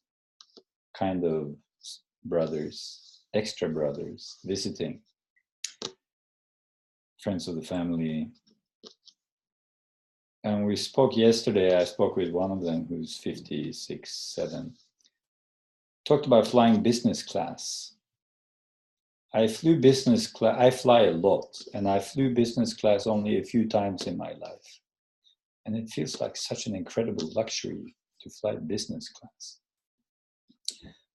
kind of brothers, extra brothers, visiting, friends of the family. And we spoke yesterday. I spoke with one of them who's 56, 7. Talked about flying business class. I flew business class. I fly a lot, and I flew business class only a few times in my life. And it feels like such an incredible luxury to fly business class.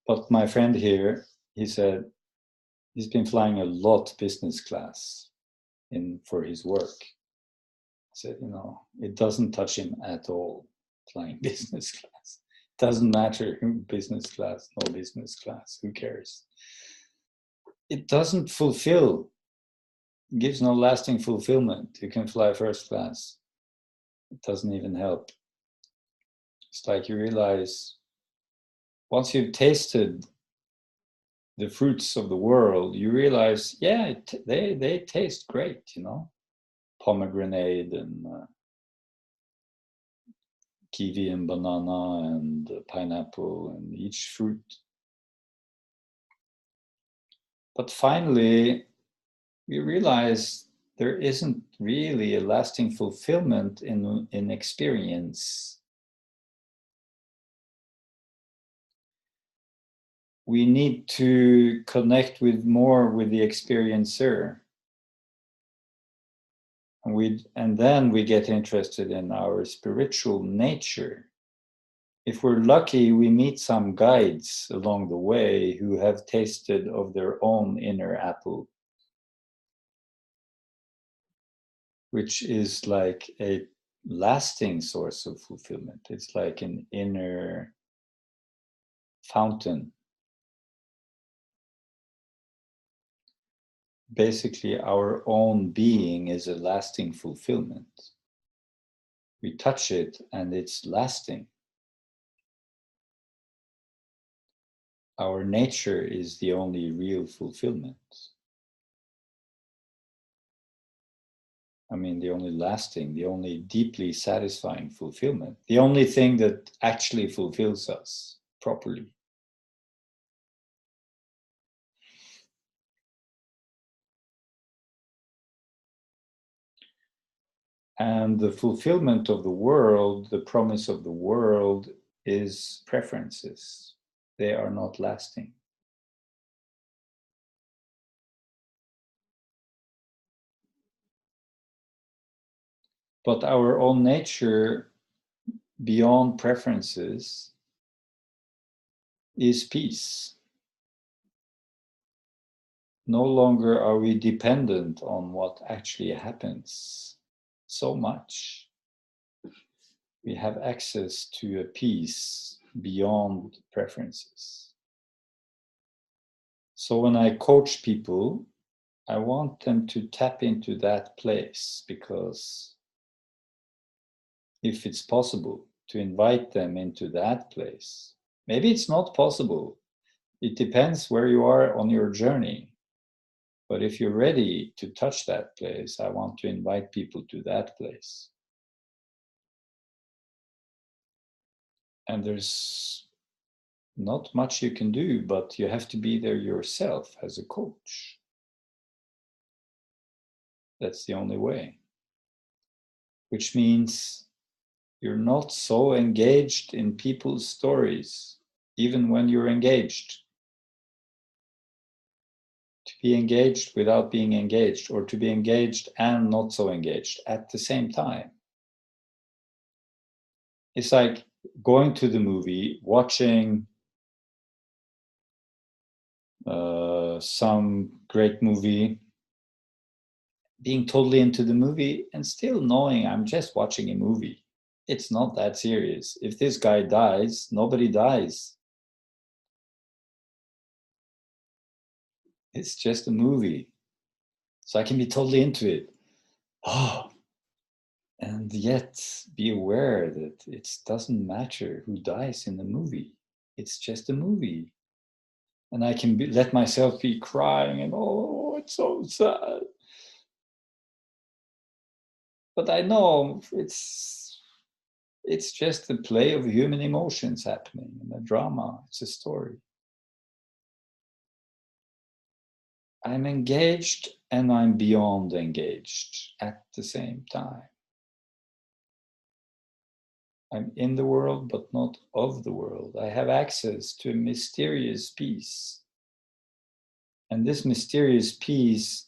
But my friend here, he said he's been flying a lot business class for his work. I said, you know, it doesn't touch him at all, flying business class. Doesn't matter, business class, no business class, who cares? It doesn't fulfill, it gives no lasting fulfillment. You can fly first class. It doesn't even help. It's like you realize, once you've tasted the fruits of the world, you realize, yeah, they taste great, you know? Pomegranate and kiwi and banana and pineapple and each fruit. But finally, we realize there isn't really a lasting fulfillment in experience. We need to connect more with the experiencer. And then we get interested in our spiritual nature. If we're lucky, we meet some guides along the way who have tasted of their own inner apple, which is like a lasting source of fulfillment. It's like an inner fountain. Basically, our own being is a lasting fulfillment. We touch it and it's lasting. Our nature is the only real fulfillment. I mean, the only lasting, the only deeply satisfying fulfillment. The only thing that actually fulfills us properly. And the fulfillment of the world, the promise of the world, is preferences. They are not lasting. But our own nature, beyond preferences, is peace. No longer are we dependent on what actually happens so much. We have access to a peace beyond preferences. So when I coach people, I want them to tap into that place, because if it's possible to invite them into that place, maybe it's not possible. It depends where you are on your journey. But if you're ready to touch that place, I want to invite people to that place. And there's not much you can do, but you have to be there yourself as a coach. That's the only way. Which means you're not so engaged in people's stories, even when you're engaged. To be engaged without being engaged, or to be engaged and not so engaged at the same time. It's like going to the movie, watching some great movie, being totally into the movie and still knowing I'm just watching a movie. It's not that serious. If this guy dies, nobody dies. It's just a movie. So I can be totally into it. Oh, and yet be aware that it doesn't matter who dies in the movie. It's just a movie. And I can let myself be crying and, oh, it's so sad. But I know it's It's just a play of human emotions happening in a drama. It's a story. I'm engaged and I'm beyond engaged at the same time. I'm in the world, but not of the world. I have access to a mysterious peace. And this mysterious peace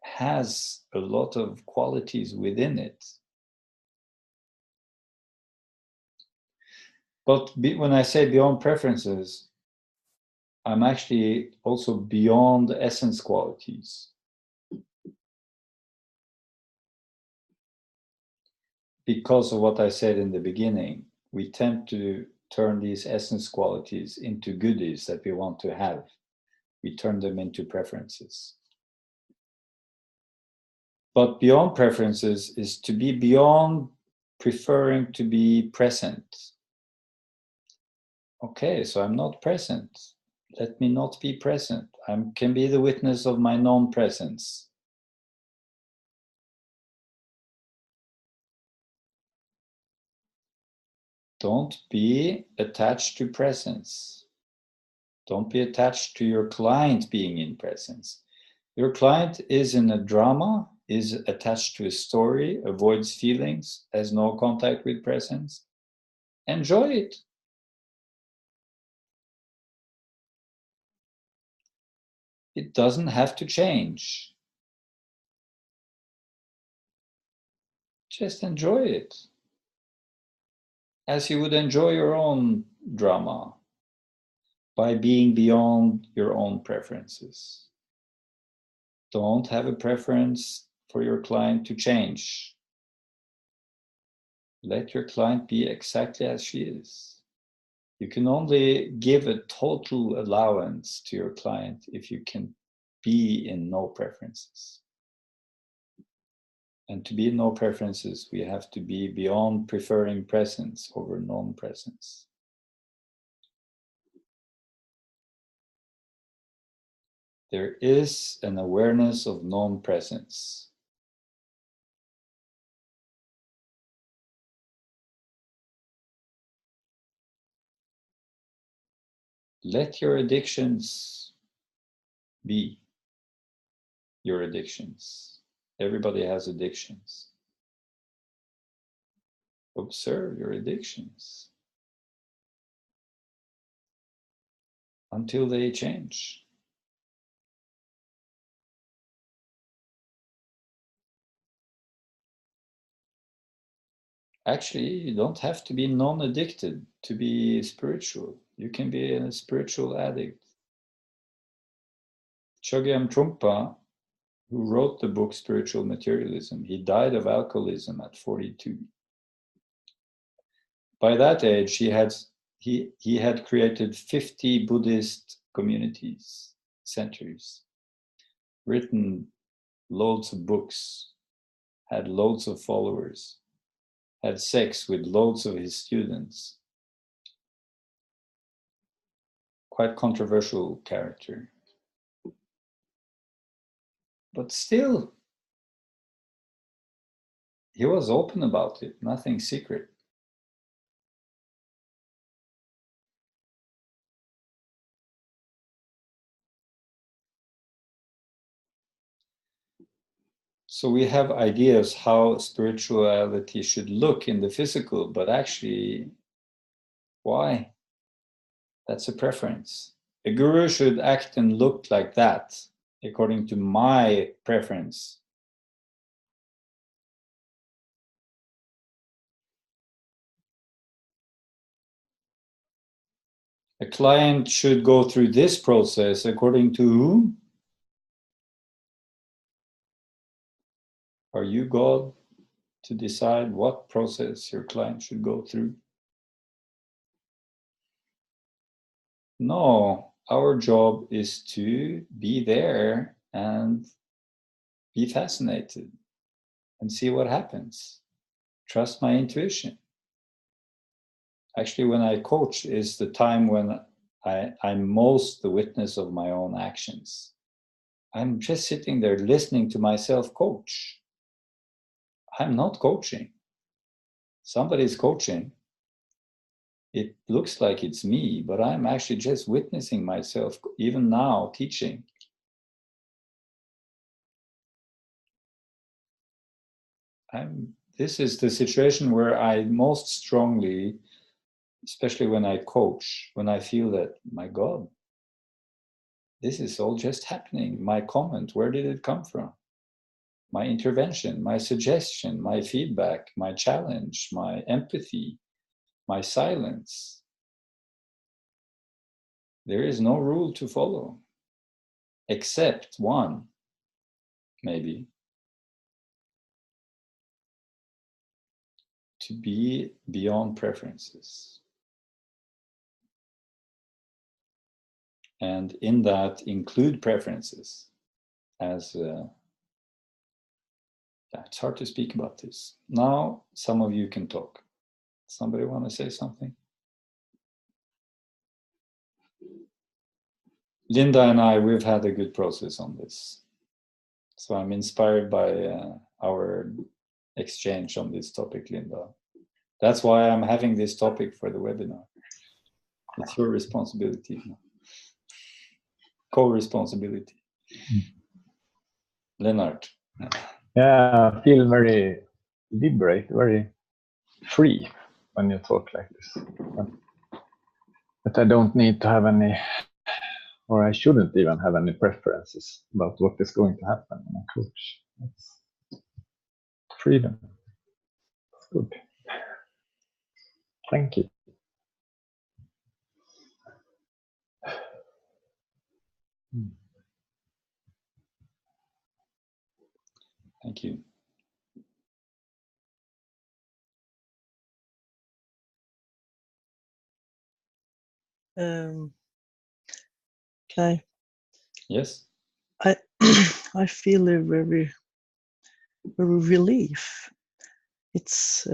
has a lot of qualities within it. But when I say beyond preferences, I'm actually also beyond essence qualities. Because of what I said in the beginning, we tend to turn these essence qualities into goodies that we want to have. We turn them into preferences. But beyond preferences is to be beyond preferring to be present. Okay, so I'm not present. Let me not be present. I can be the witness of my non-presence. Don't be attached to presence. Don't be attached to your client being in presence. Your client is in a drama, is attached to a story, avoids feelings, has no contact with presence. Enjoy it. It doesn't have to change. Just enjoy it. As you would enjoy your own drama by being beyond your own preferences. Don't have a preference for your client to change. Let your client be exactly as she is. You can only give a total allowance to your client if you can be in no preferences. And to be in no preferences, we have to be beyond preferring presence over non-presence. There is an awareness of non-presence. Let your addictions be your addictions. Everybody has addictions. Observe your addictions until they change. Actually, you don't have to be non-addicted to be spiritual. You can be a spiritual addict. Chogyam Trungpa, who wrote the book Spiritual Materialism, he died of alcoholism at 42. By that age, he had created 50 Buddhist communities, centers, written loads of books, had loads of followers, had sex with loads of his students. Quite controversial character. But still, he was open about it, nothing secret. So we have ideas how spirituality should look in the physical, but actually, why? That's a preference. A guru should act and look like that, according to my preference. A client should go through this process according to whom? Are you God to decide what process your client should go through? No, our job is to be there and be fascinated and see what happens. Trust my intuition. Actually, when I coach is the time when I'm most the witness of my own actions. I'm just sitting there listening to myself coach. I'm not coaching. Somebody's coaching. It looks like it's me, but I'm actually just witnessing myself, even now, teaching. This is the situation where I most strongly, especially when I coach, when I feel that, my God, this is all just happening. My comment, where did it come from? My intervention, my suggestion, my feedback, my challenge, my empathy, my silence. There is no rule to follow, except one, maybe. To be beyond preferences. And in that, include preferences as it's hard to speak about this. Now, some of you can talk. Somebody want to say something? Linda and I, we've had a good process on this. So I'm inspired by our exchange on this topic, Linda. That's why I'm having this topic for the webinar. It's your responsibility. Co-responsibility. Lennart. Yeah, I feel very liberated, very free when you talk like this. But I don't need to have any, or I shouldn't even have any preferences about what is going to happen when I coach. That's freedom. That's good. Thank you. Thank you. Can I? Yes. I feel a very relief. It's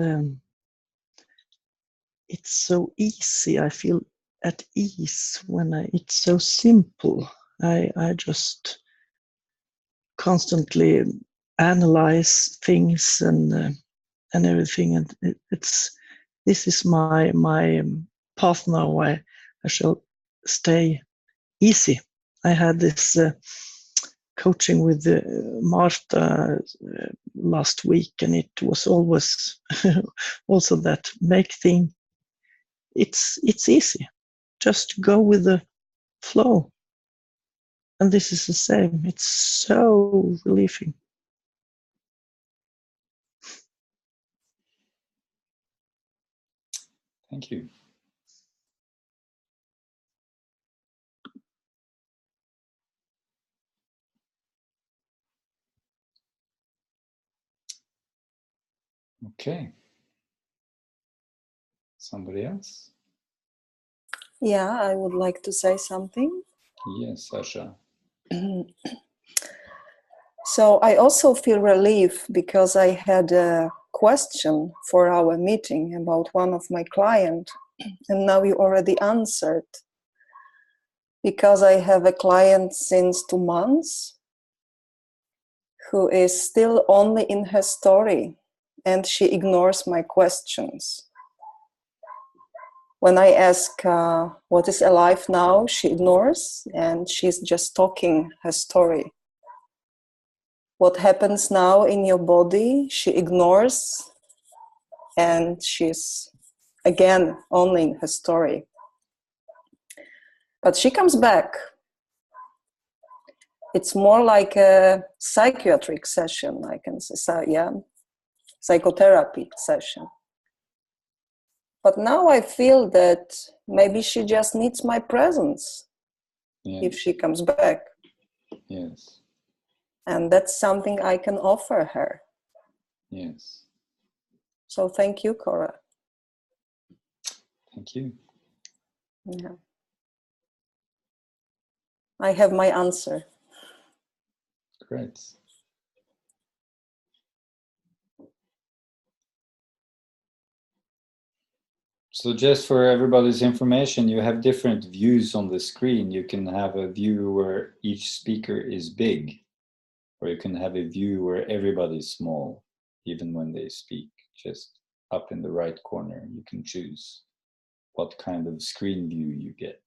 so easy. I feel at ease when it's so simple. I just constantly analyze things and everything, and this is my path now. I shall stay easy. I had this coaching with Marta last week, and it was always also that make thing. It's easy. Just go with the flow. And this is the same. It's so relieving. Thank you. Okay. Somebody else? Yeah, I would like to say something. Yes, Sasha. So I also feel relief because I had a question for our meeting about one of my clients, and now you already answered. Because I have a client since 2 months who is still only in her story, and she ignores my questions. When I ask what is alive now, she ignores, and she's just talking her story. What happens now in your body, she ignores, and she's again only in her story. But she comes back. It's more like a psychiatric session, I can say, so, yeah, psychotherapy session. But now I feel that maybe she just needs my presence if she comes back. Yes. And that's something I can offer her. Yes. So thank you, Cora. Thank you. Yeah. I have my answer. Great. So just for everybody's information, you have different views on the screen. You can have a view where each speaker is big, or you can have a view where everybody's small, even when they speak. Just up in the right corner. You can choose what kind of screen view you get.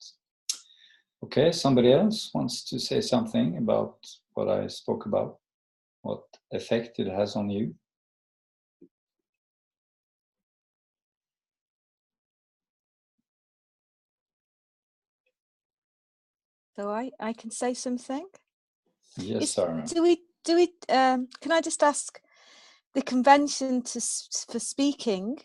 Okay, somebody else wants to say something about what I spoke about, what effect it has on you? So I can say something? Yes, Sarah. Can I just ask the convention for speaking,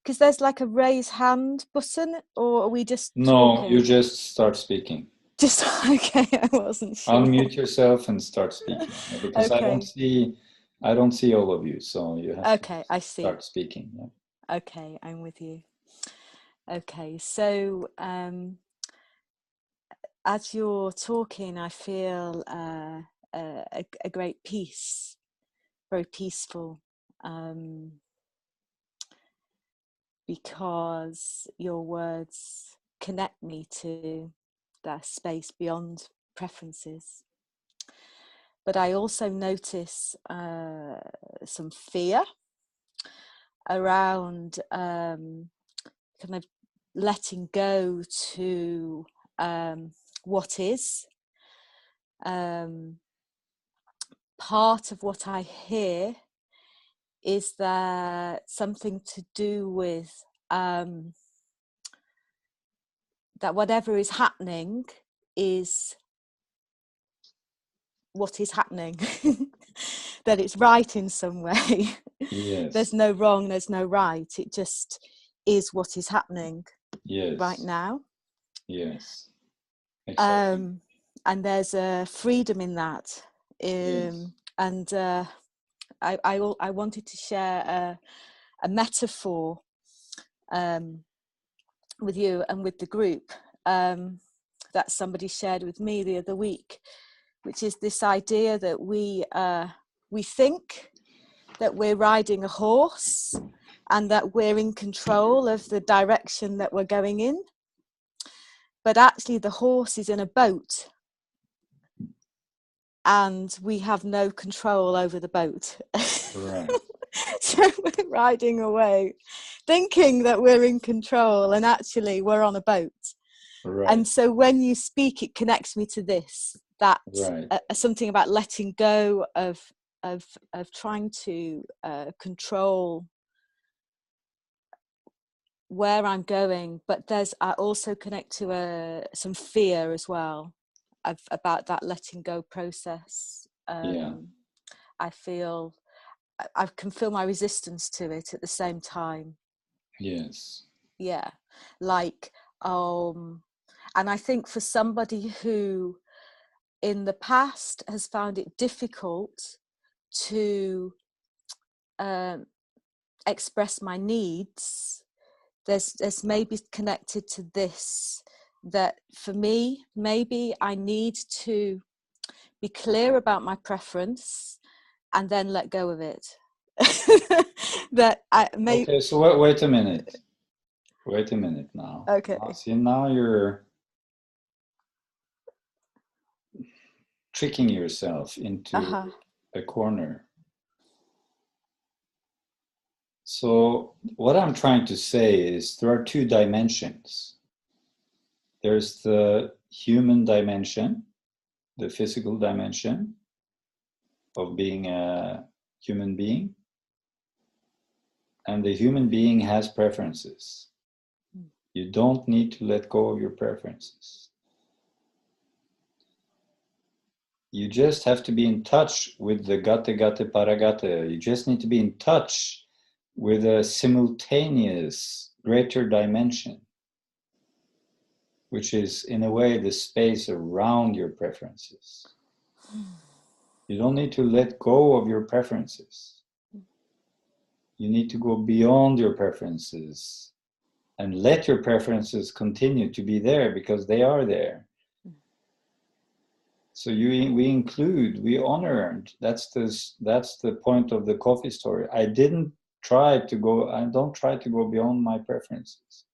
because there's like a raise hand button, or are we just No, talking? you just start speaking. Just okay, I wasn't sure. Unmute yourself and start speaking, because Okay. I don't see all of you, so you have Okay, to I see. start speaking. Yeah. Okay, I'm with you. Okay, so as you're talking, I feel a great peace, very peaceful, because your words connect me to that space beyond preferences. But I also notice some fear around kind of letting go to what is. Part of what I hear is that something to do with that whatever is happening is what is happening, that it's right in some way. Yes. There's no wrong, there's no right. It just is what is happening right Yes. now. Yes. Exactly. And there's a freedom in that. Yes. And I wanted to share a metaphor with you and with the group that somebody shared with me the other week, which is this idea that we think that we're riding a horse and that we're in control of the direction that we're going in, but actually the horse is in a boat and we have no control over the boat. Right. So we're riding away thinking that we're in control and actually we're on a boat. Right. And so when you speak, it connects me to this, that Right. Something about letting go of trying to control where I'm going, but I also connect to some fear as well about that letting go process. Yeah. I can feel my resistance to it at the same time. Yes. Yeah, like and I think for somebody who in the past has found it difficult to express my needs, there's maybe connected to this, that for me maybe I need to be clear about my preference and then let go of it. That I may. Okay, so wait a minute. Wait a minute now. Okay. See, now you're tricking yourself into a corner. So what I'm trying to say is there are two dimensions. There's the human dimension, the physical dimension of being a human being. And the human being has preferences. You don't need to let go of your preferences. You just have to be in touch with the gate gate paragate. You just need to be in touch with a simultaneous greater dimension, which is in a way the space around your preferences. You don't need to let go of your preferences. You need to go beyond your preferences and let your preferences continue to be there because they are there. So we honor. That's the point of the coffee story. I don't try to go beyond my preferences.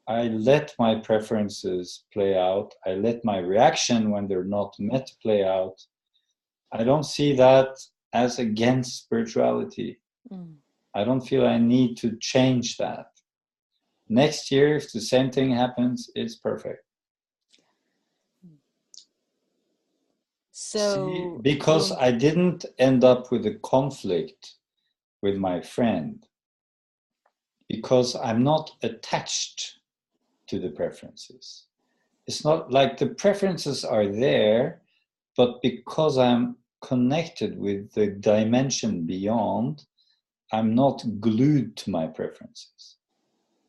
I let my preferences play out. I let my reaction when they're not met play out. I don't see that as against spirituality. I don't feel I need to change that. Next year, if the same thing happens, it's perfect. So, see, because I didn't end up with a conflict with my friend, because I'm not attached to the preferences. It's not like the preferences are there, but because I'm connected with the dimension beyond, I'm not glued to my preferences.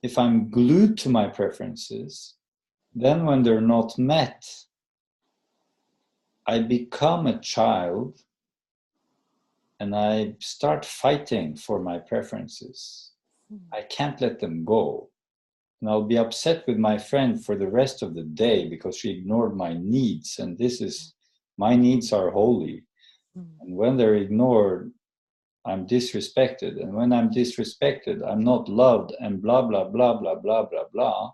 If I'm glued to my preferences, then when they're not met, I become a child and I start fighting for my preferences. I can't let them go. And I'll be upset with my friend for the rest of the day because she ignored my needs. And this is, my needs are holy. And when they're ignored, I'm disrespected. And when I'm disrespected, I'm not loved, and blah, blah, blah, blah, blah, blah, blah.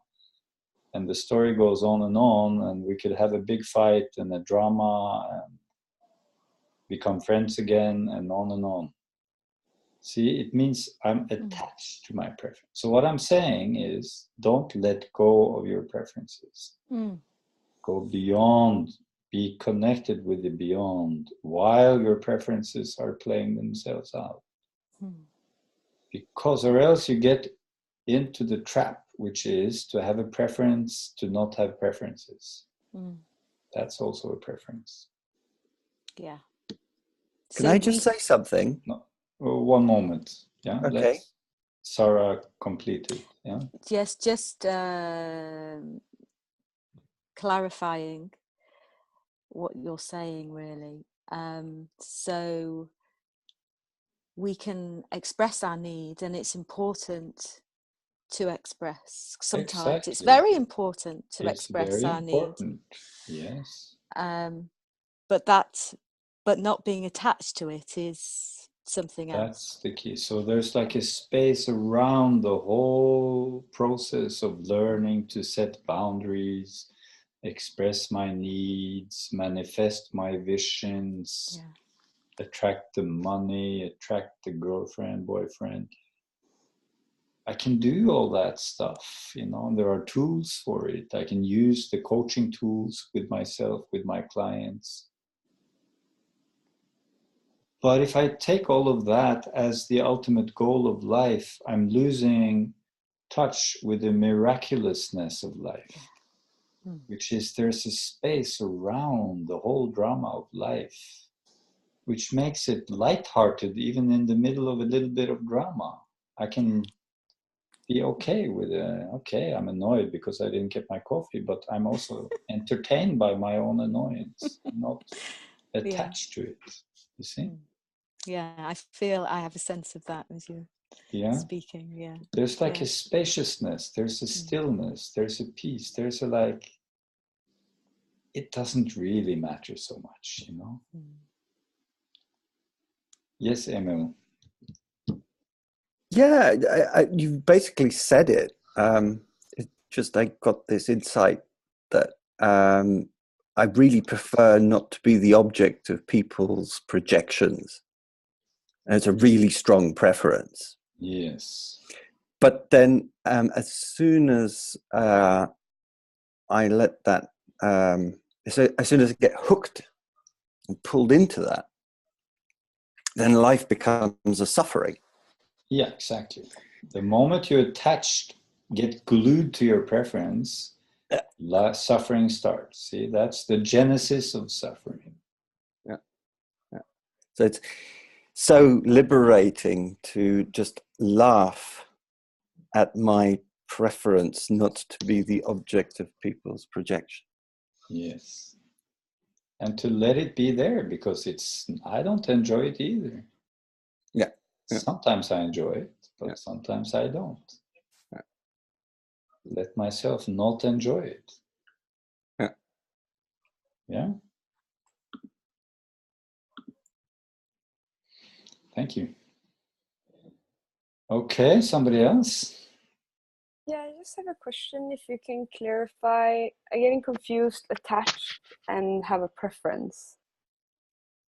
And the story goes on, and we could have a big fight and a drama and become friends again, and on and on. See, it means I'm attached to my preference. So what I'm saying is, don't let go of your preferences. Go beyond, be connected with the beyond while your preferences are playing themselves out. Because or else you get into the trap, which is to have a preference to not have preferences. That's also a preference. Yeah. Can I just say something? No. Oh, one moment. Yeah. Okay. Let Sarah complete it. Yeah. Yes, just clarifying what you're saying, really. So we can express our need, and it's important to express. Sometimes it's very important to express our important. Yes. But not being attached to it is something else. That's the key. So there's like a space around the whole process of learning to set boundaries, express my needs, manifest my visions, attract the money, attract the girlfriend, boyfriend. I can do all that stuff, you know, and there are tools for it. I can use the coaching tools with myself, with my clients. But if I take all of that as the ultimate goal of life, I'm losing touch with the miraculousness of life, which is there's a space around the whole drama of life, which makes it lighthearted even in the middle of a little bit of drama. I can be okay with it. Okay, I'm annoyed because I didn't get my coffee, but I'm also entertained by my own annoyance, not attached to it. You see? Yeah, I feel I have a sense of that as you're speaking. Yeah. There's like a spaciousness, there's a stillness, there's a peace, there's a like, it doesn't really matter so much, you know? Yes, Emil. Yeah, you basically said it. It just, I got this insight that I really prefer not to be the object of people's projections. And it's a really strong preference. Yes. But then as soon as I let that, so as soon as I get hooked and pulled into that, then life becomes a suffering. Yeah, exactly. The moment you're attached, get glued to your preference, suffering starts. See, that's the genesis of suffering. Yeah. So it's so liberating to just laugh at my preference not to be the object of people's projection. Yes. And to let it be there, because I don't enjoy it either. Yeah. Sometimes I enjoy it, but sometimes I don't. Let myself not enjoy it. Yeah. Thank you. Okay, somebody else? Yeah, I just have a question. If you can clarify, I'm getting confused, attached and have a preference.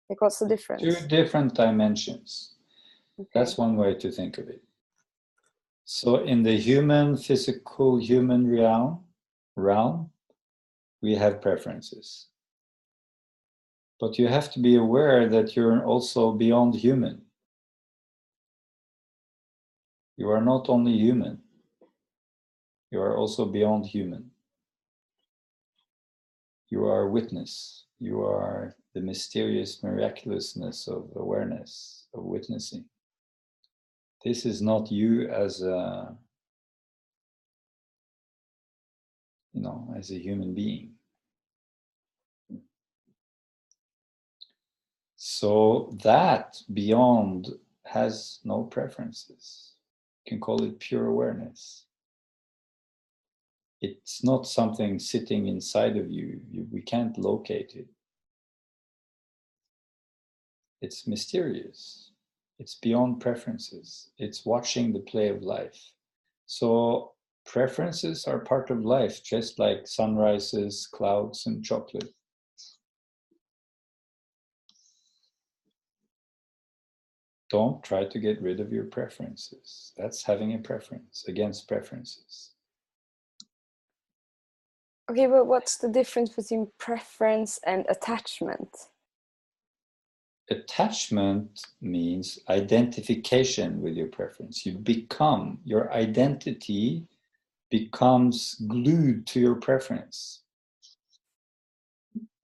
Like, what's the difference? Two different dimensions. That's one way to think of it. So in the human, physical human realm, we have preferences. But you have to be aware that you're also beyond human. You are not only human, you are also beyond human. You are a witness. You are the mysterious miraculousness of awareness, of witnessing. This is not you as a, as a human being. So that beyond has no preferences. You can call it pure awareness. It's not something sitting inside of you. We can't locate it. It's mysterious. It's beyond preferences. It's watching the play of life. So preferences are part of life, just like sunrises, clouds, and chocolate. Don't try to get rid of your preferences. That's having a preference against preferences. Okay, but what's the difference between preference and attachment? Attachment means identification with your preference. Your identity becomes glued to your preference.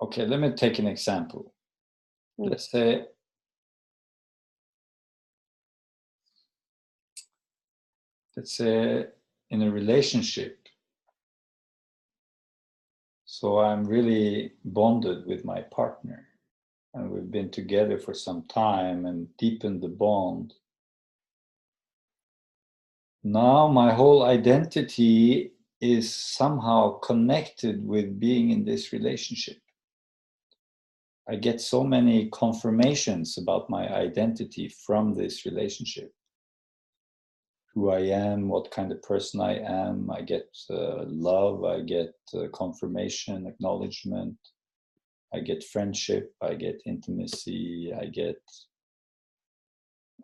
Okay, let me take an example. Let's say in a relationship. So I'm really bonded with my partner, and we've been together for some time and deepened the bond. Now my whole identity is somehow connected with being in this relationship. I get so many confirmations about my identity from this relationship. Who I am, what kind of person I am. I get love, I get confirmation, acknowledgement. I get friendship, I get intimacy, I get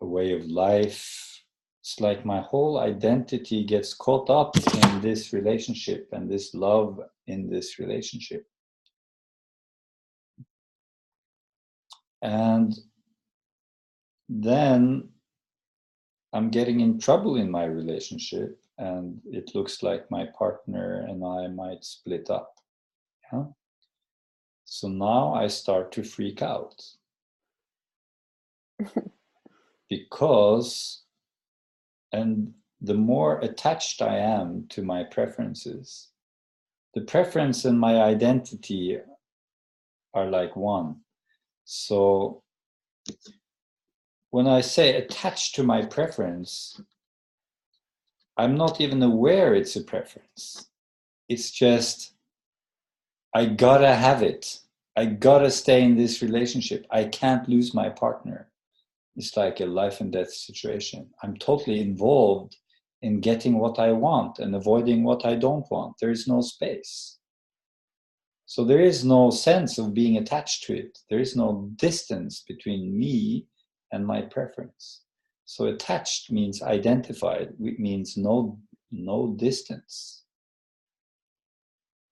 a way of life. It's like my whole identity gets caught up in this relationship and this love in this relationship. And then I'm getting in trouble in my relationship, and it looks like my partner and I might split up. Yeah? So now I start to freak out. Because, and the more attached I am to my preferences, the preference and my identity are like one. So when I say attached to my preference, I'm not even aware it's a preference. It's just, I gotta have it. I gotta stay in this relationship. I can't lose my partner. It's like a life and death situation. I'm totally involved in getting what I want and avoiding what I don't want. There is no space. So there is no sense of being attached to it. There is no distance between me and my preference. So attached means identified, it means no distance.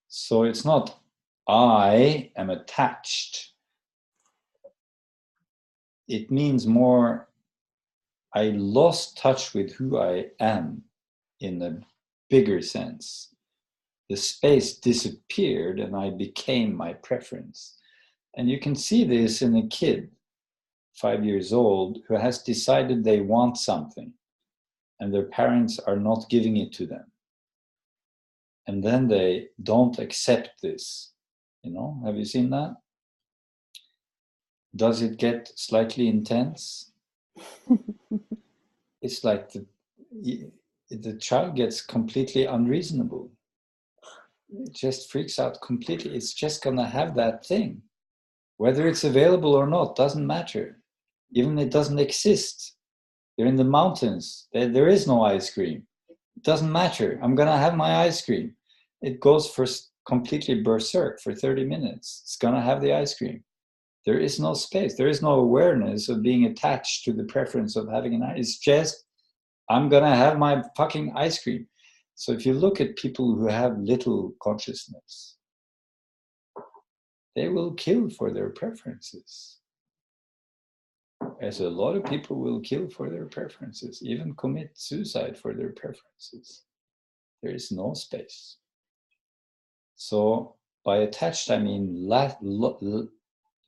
So it's not I am attached. It means more I lost touch with who I am in a bigger sense. The space disappeared and I became my preference. And you can see this in a kid, 5 years old, who has decided they want something and their parents are not giving it to them. And then they don't accept this. Have you seen that? Does it get slightly intense? It's like the child gets completely unreasonable. It just freaks out completely. It's just gonna have that thing. Whether it's available or not, doesn't matter. Even if it doesn't exist. They're in the mountains. There is no ice cream. It doesn't matter. I'm gonna have my ice cream. It goes for completely berserk for 30 minutes. It's gonna have the ice cream. There is no space. There is no awareness of being attached to the preference of having an ice. It's just, I'm gonna have my fucking ice cream. So if you look at people who have little consciousness, they will kill for their preferences. As a lot of people will kill for their preferences, even commit suicide for their preferences. There is no space. So by attached, I mean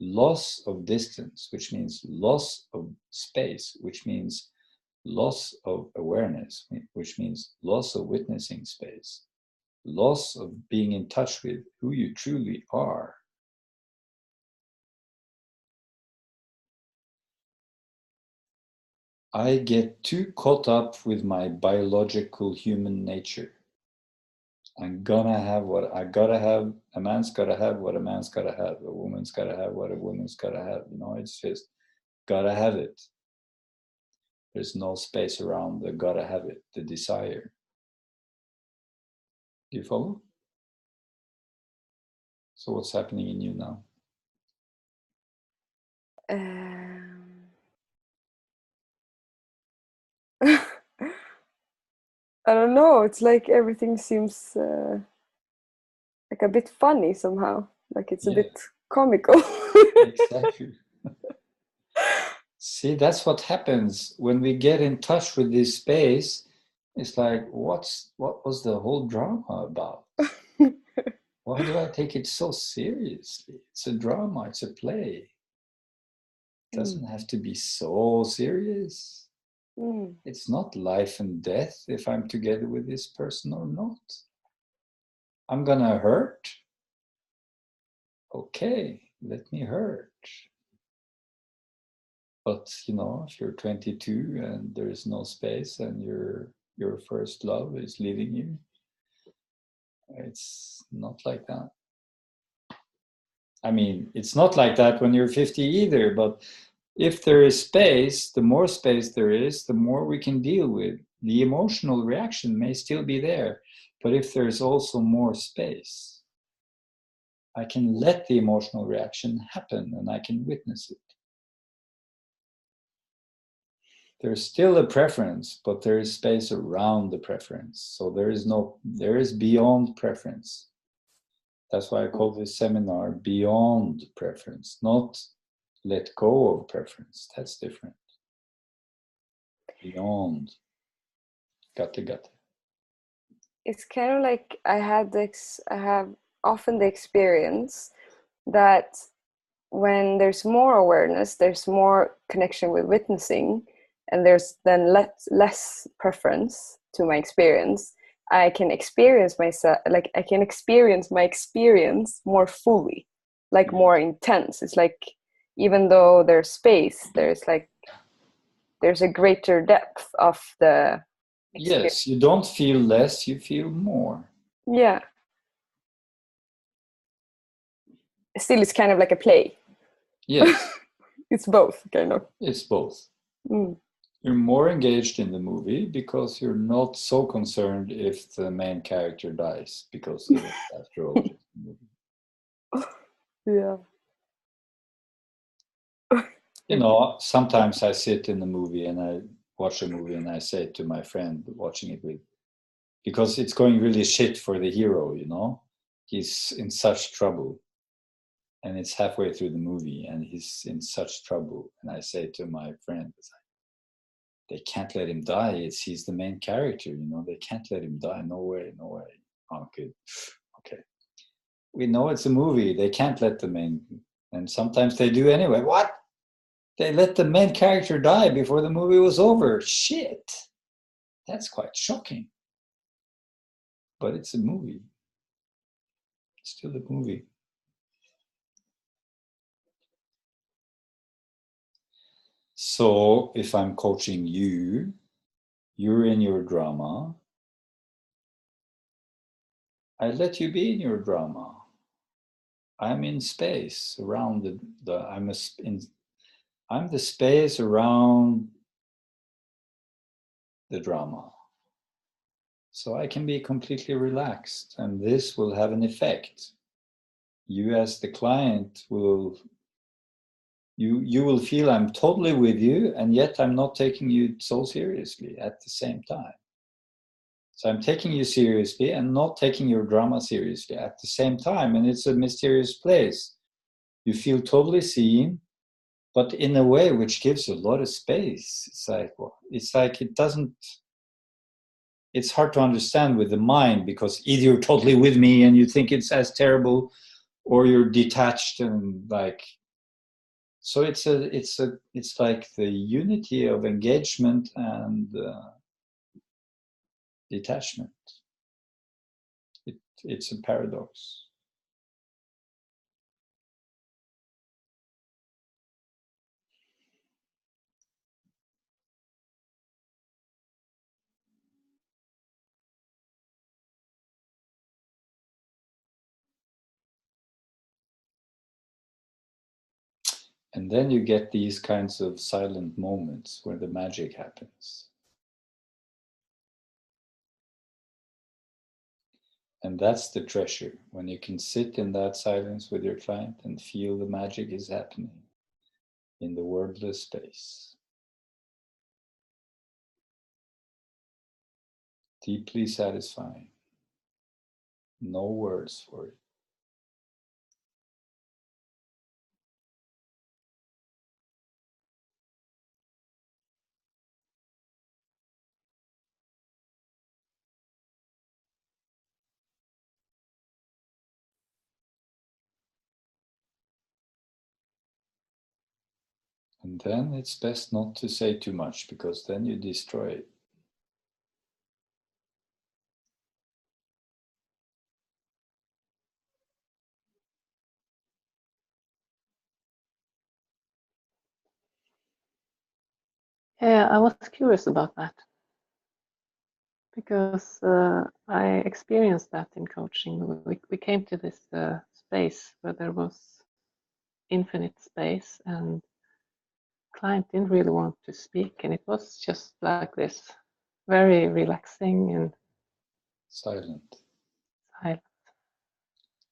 loss of distance, which means loss of space, which means loss of awareness, which means loss of witnessing space, loss of being in touch with who you truly are. I get too caught up with my biological human nature. I'm gonna have what I gotta have. A man's gotta have what a man's gotta have. A woman's gotta have what a woman's gotta have. You know, it's just gotta have it. There's no space around the gotta have it, the desire. Do you follow? So what's happening in you now? I don't know. It's like everything seems like a bit funny somehow. Like it's a bit comical. Exactly. See, that's what happens when we get in touch with this space. It's like, what was the whole drama about? Why do I take it so seriously? It's a drama, it's a play. It doesn't have to be so serious. It's not life and death if I'm together with this person or not. I'm gonna hurt. Okay, let me hurt. But you know, if you're 22 and there is no space and your first love is leaving you, it's not like that. I mean, it's not like that when you're 50 either, but if there is space, the more space there is, the more we can deal with. The emotional reaction may still be there, but if there's also more space, I can let the emotional reaction happen and I can witness it. There's still a preference, but there is space around the preference. So there is beyond preference. That's why I call this seminar Beyond Preference, not let go of preference. That's different. Beyond. Gate. It's kind of like I have often the experience that when there's more awareness, there's more connection with witnessing, and there's then less preference to my experience. I can experience myself, like I can experience my experience more fully, like more intense. It's like even though there's space, there's a greater depth of the experience. Yes, you don't feel less, you feel more. Yeah. Still, it's kind of like a play. Yes. It's both, kind of. It's both. Mm. You're more engaged in the movie because you're not so concerned if the main character dies, because it is, after all, just a movie. Yeah. You know, sometimes I sit in the movie and I watch a movie and I say to my friend watching it with, because it's going really shit for the hero, you know? He's in such trouble. And it's halfway through the movie and he's in such trouble. And I say to my friend, they can't let him die. He's the main character, you know? They can't let him die. No way, no way. Oh, good. Okay. We know it's a movie. They can't let the main... And sometimes they do anyway. What? They let the main character die before the movie was over. Shit. That's quite shocking. But it's a movie. It's still a movie. So if I'm coaching you, you're in your drama. I let you be in your drama. I'm in space around I'm the space around the drama. So I can be completely relaxed, and this will have an effect. You as the client will You will feel I'm totally with you, and yet I'm not taking you so seriously at the same time. So I'm taking you seriously and not taking your drama seriously at the same time. And it's a mysterious place. You feel totally seen, but in a way which gives you a lot of space. It's like it doesn't, it's hard to understand with the mind, because either you're totally with me and you think it's as terrible, or you're detached and like, so it's like the unity of engagement and detachment. It's a paradox. And then you get these kinds of silent moments where the magic happens. And that's the treasure, when you can sit in that silence with your client and feel the magic is happening in the wordless space. Deeply satisfying. No words for it. And then it's best not to say too much, because then you destroy it. Yeah, I was curious about that because I experienced that in coaching. We came to this space where there was infinite space, and client didn't really want to speak, and it was just like this, very relaxing and silent. Silent.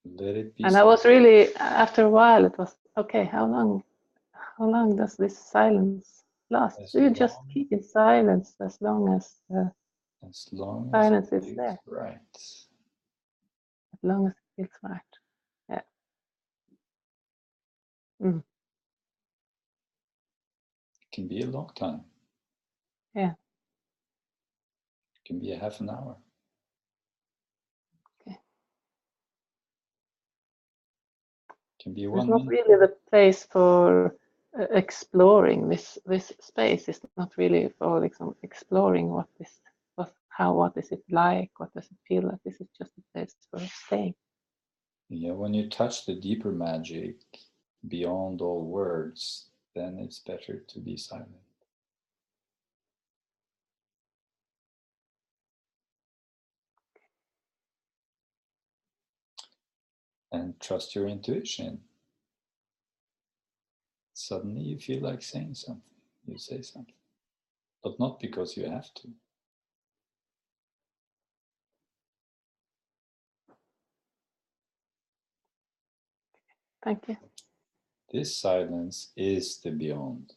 Let it be. And I was really, after a while, it was okay. How long does this silence last? Do you just keep in silence as long as silence is there? Right. As long as it feels right. Yeah. Mm. It can be a long time. Yeah. It can be a half an hour. Okay. It can be It's 1 not minute. really the place for exploring this space. Is not really for exploring what is it like, what does it feel like. This is just a place for staying. Yeah, when you touch the deeper magic beyond all words, then it's better to be silent. And trust your intuition. Suddenly you feel like saying something. You say something. But not because you have to. Thank you. This silence is the beyond.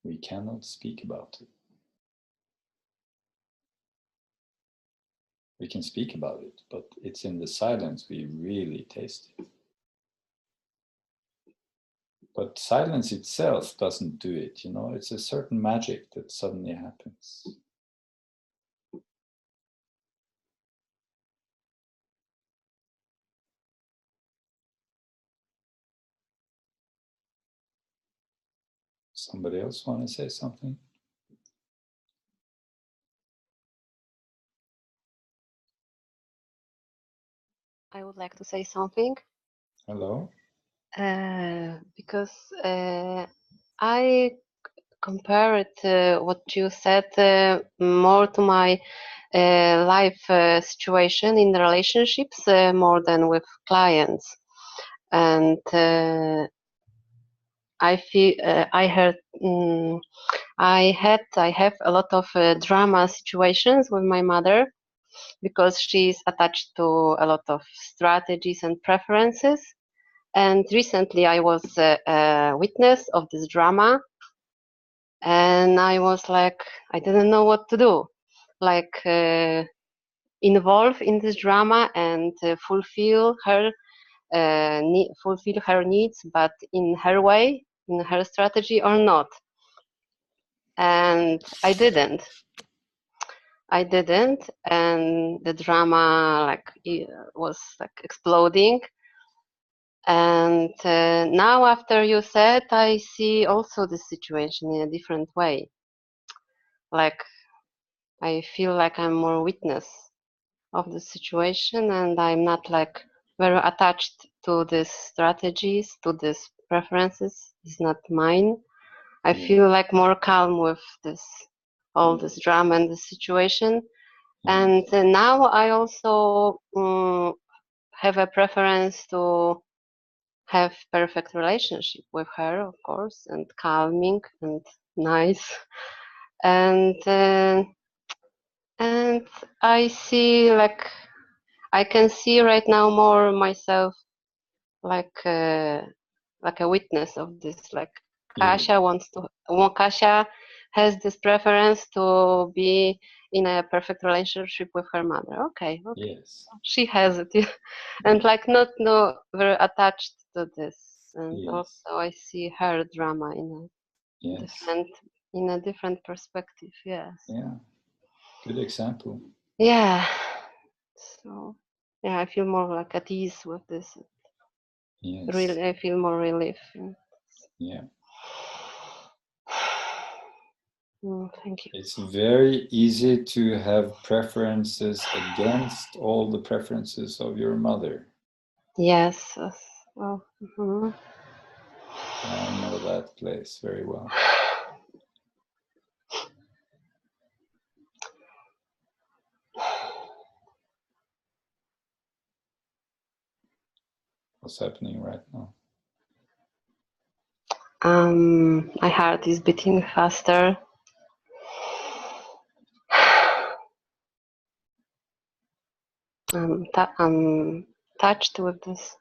We cannot speak about it. We can speak about it, but it's in the silence we really taste it. But silence itself doesn't do it, you know, it's a certain magic that suddenly happens. Somebody else want to say something? I would like to say something. Hello? Because I compare it, what you said, more to my life situation in the relationships, more than with clients. And I feel I have a lot of drama situations with my mother, because she's attached to a lot of strategies and preferences, And recently I was a witness of this drama, and I was like, I didn't know what to do. Like involve in this drama and fulfill her needs, but in her way, in her strategy, or not. And I didn't, and the drama was like exploding. And now, after you said, I see also the situation in a different way. Like I feel like I'm more witness of the situation, and I'm not like very attached to these strategies, to these preferences. It's not mine. I feel like more calm with all this drama and the situation. And now I also have a preference to have perfect relationship with her, of course, and calming and nice. And I see, like, I can see right now more myself like a witness of this. Like Kasia has this preference to be in a perfect relationship with her mother. Okay. Yes. She has it, and like not very attached to this. And also I see her drama in a different perspective. Yes. Yeah. Good example. Yeah. So yeah, I feel more like at ease with this. Yes. Really, I feel more relief. Yeah. Thank you. It's very easy to have preferences against all the preferences of your mother. Yes. Well, I know that place very well. What's happening right now? My heart is beating faster. I'm touched with this.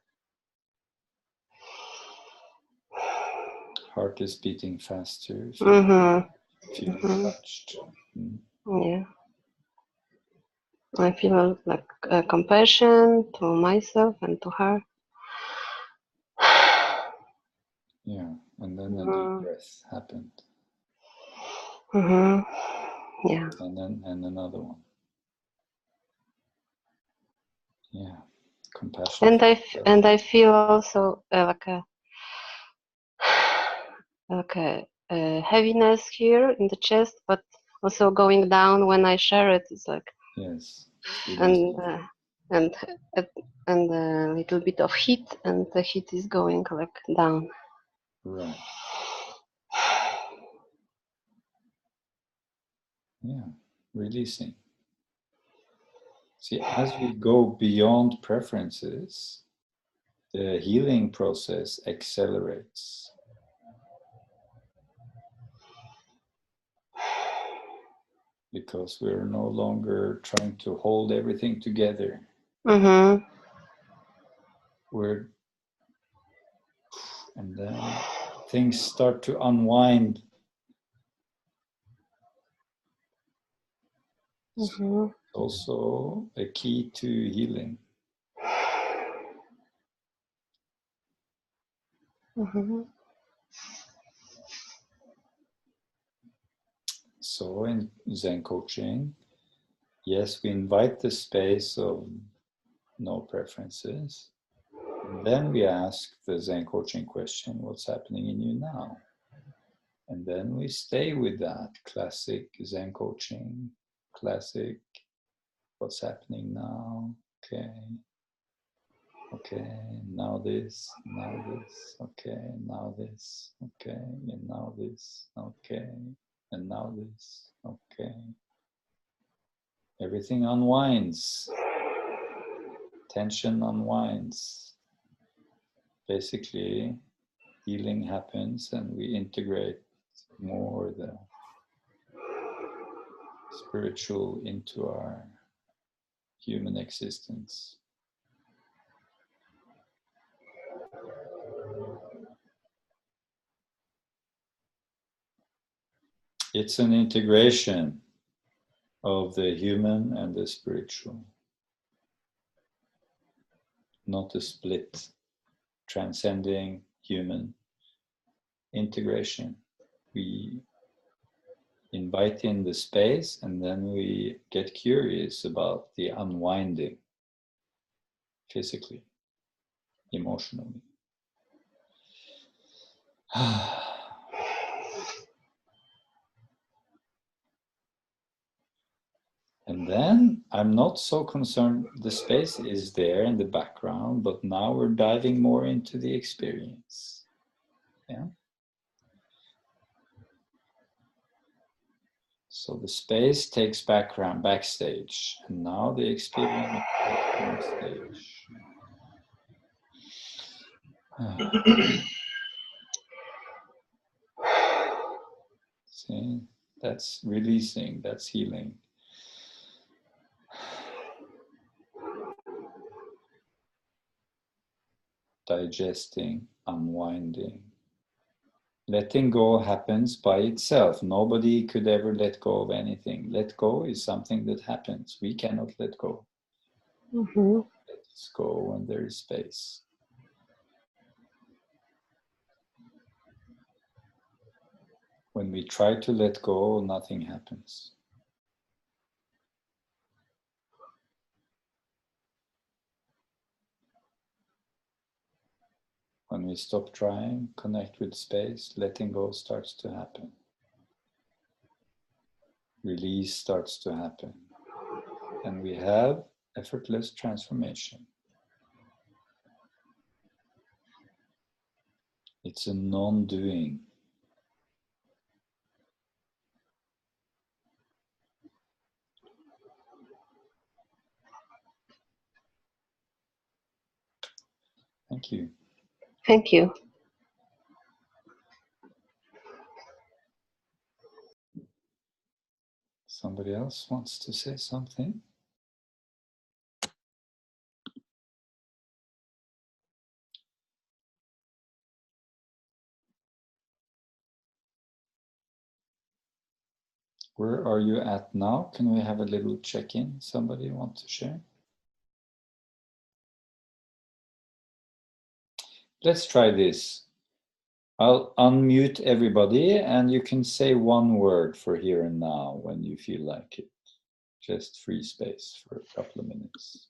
Heart is beating faster. Feel touched. Yeah. I feel like compassion to myself and to her. Yeah, and then a deep breath happened. Yeah. And another one. Yeah, compassion. And I feel also like a heaviness here in the chest, but also going down when I share it. It's like yes, and a little bit of heat, and the heat is going like down. Right. Yeah, releasing. See, as we go beyond preferences, the healing process accelerates. Because we're no longer trying to hold everything together. And then things start to unwind. Also a key to healing. So in Zen coaching, yes, we invite the space of no preferences. And then we ask the Zen coaching question, what's happening in you now? And then we stay with that classic Zen coaching, classic, what's happening now? Okay, now this, okay, now this, okay, and now this, okay, and now this, okay. Everything unwinds. Tension unwinds. Basically, healing happens and we integrate more the spiritual into our human existence. It's an integration of the human and the spiritual, not a split, transcending human integration. We invite in the space and then we get curious about the unwinding physically, emotionally. And then I'm not so concerned, the space is there in the background, but now we're diving more into the experience. Yeah. So the space takes background, backstage, and now the experience on stage. See, that's releasing, that's healing. Digesting, unwinding. Letting go happens by itself. Nobody could ever let go of anything. Let go is something that happens. We cannot let go. Mm-hmm. Let's go when there is space. When we try to let go, nothing happens. When we stop trying, connect with space, letting go starts to happen. Release starts to happen. And we have effortless transformation. It's a non-doing. Thank you. Thank you. Somebody else wants to say something? Where are you at now? Can we have a little check-in? Somebody want to share? Let's try this. I'll unmute everybody and you can say one word for here and now when you feel like it. Just free space for a couple of minutes.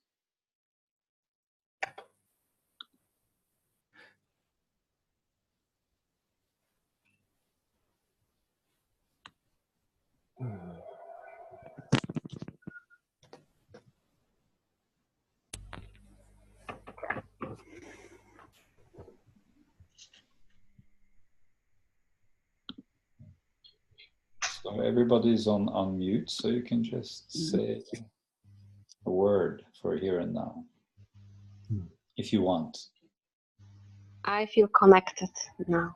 So everybody's on unmute, so you can just say a word for here and now, if you want. I feel connected now.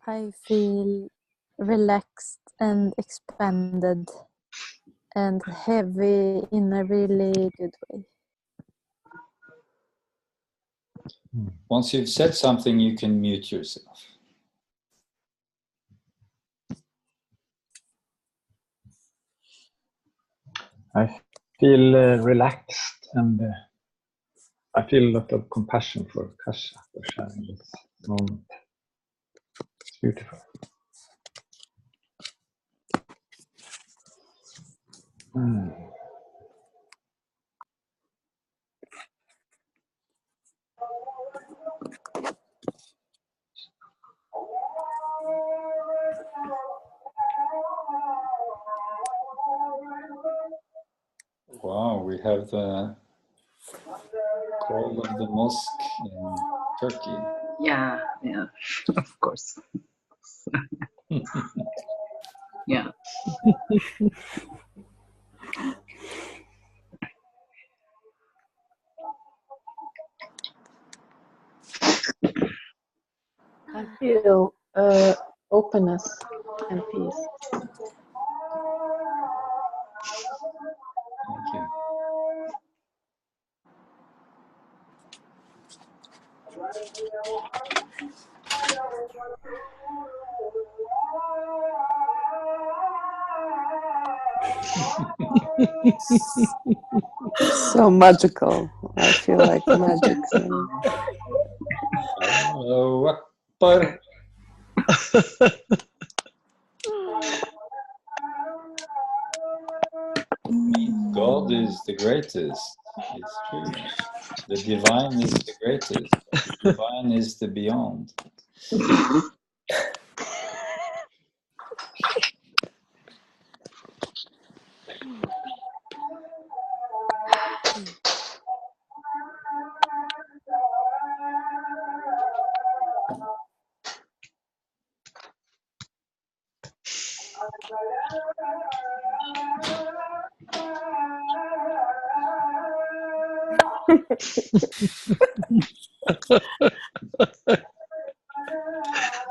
I feel relaxed and expanded and heavy in a really good way. Once you've said something, you can mute yourself. I feel relaxed and I feel a lot of compassion for Kasia for sharing this moment. It's beautiful. Wow, we have the call of the mosque in Turkey. Yeah, yeah, of course. Yeah. I feel openness and peace. So magical. I feel like magic. Allahu Akbar. God is the greatest. It's true. The divine is the greatest. The divine is the beyond.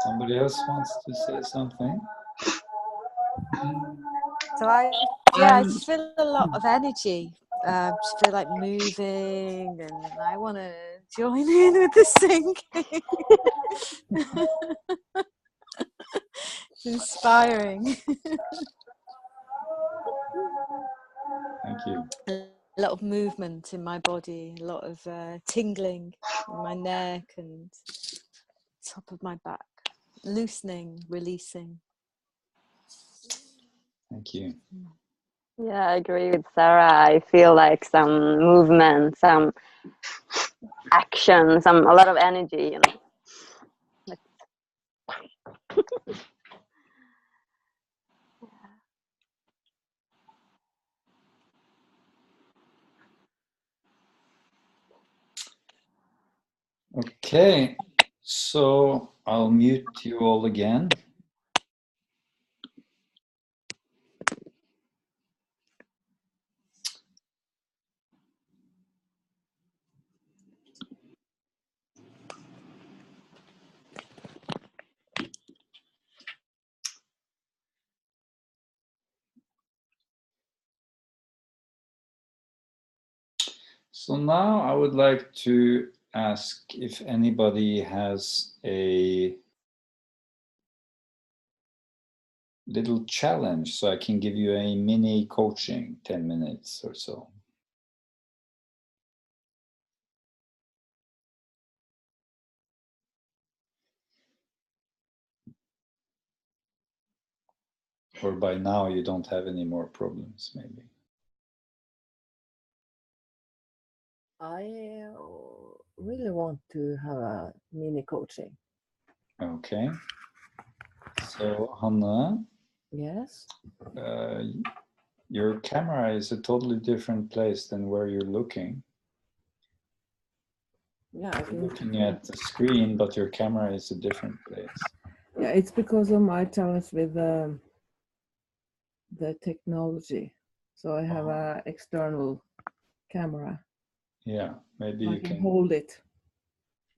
Somebody else wants to say something? So I just feel a lot of energy. Just feel like moving, and I want to join in with the singing. It's inspiring. Thank you. A lot of movement in my body, a lot of tingling in my neck and top of my back, loosening, releasing. Thank you. Yeah, I agree with Sarah. I feel like some movement, some action, a lot of energy, you know. Okay, so I'll mute you all again. So now I would like to ask if anybody has a little challenge so I can give you a mini coaching, 10 minutes or so. Or by now you don't have any more problems, maybe. I really want to have a mini coaching. Okay. So, Hanna, Yes. your camera is a totally different place than where you're looking. Yeah, I You're think. looking at the screen, but your camera is a different place. Yeah, it's because of my challenge with the technology. So I have a external camera. Yeah, maybe I you can can hold it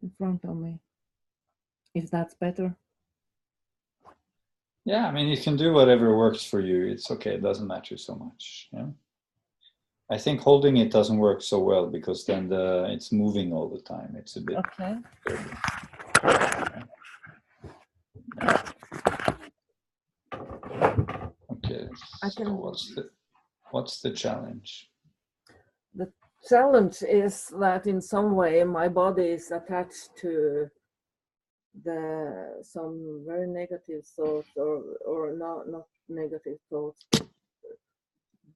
in front of me. If that's better. Yeah, I mean, you can do whatever works for you. It's okay. It doesn't matter so much. Yeah. I think holding it doesn't work so well because then it's moving all the time. It's a bit. Okay. Okay. So what's the challenge? The challenge is that in some way my body is attached to some very negative thoughts or not negative thoughts,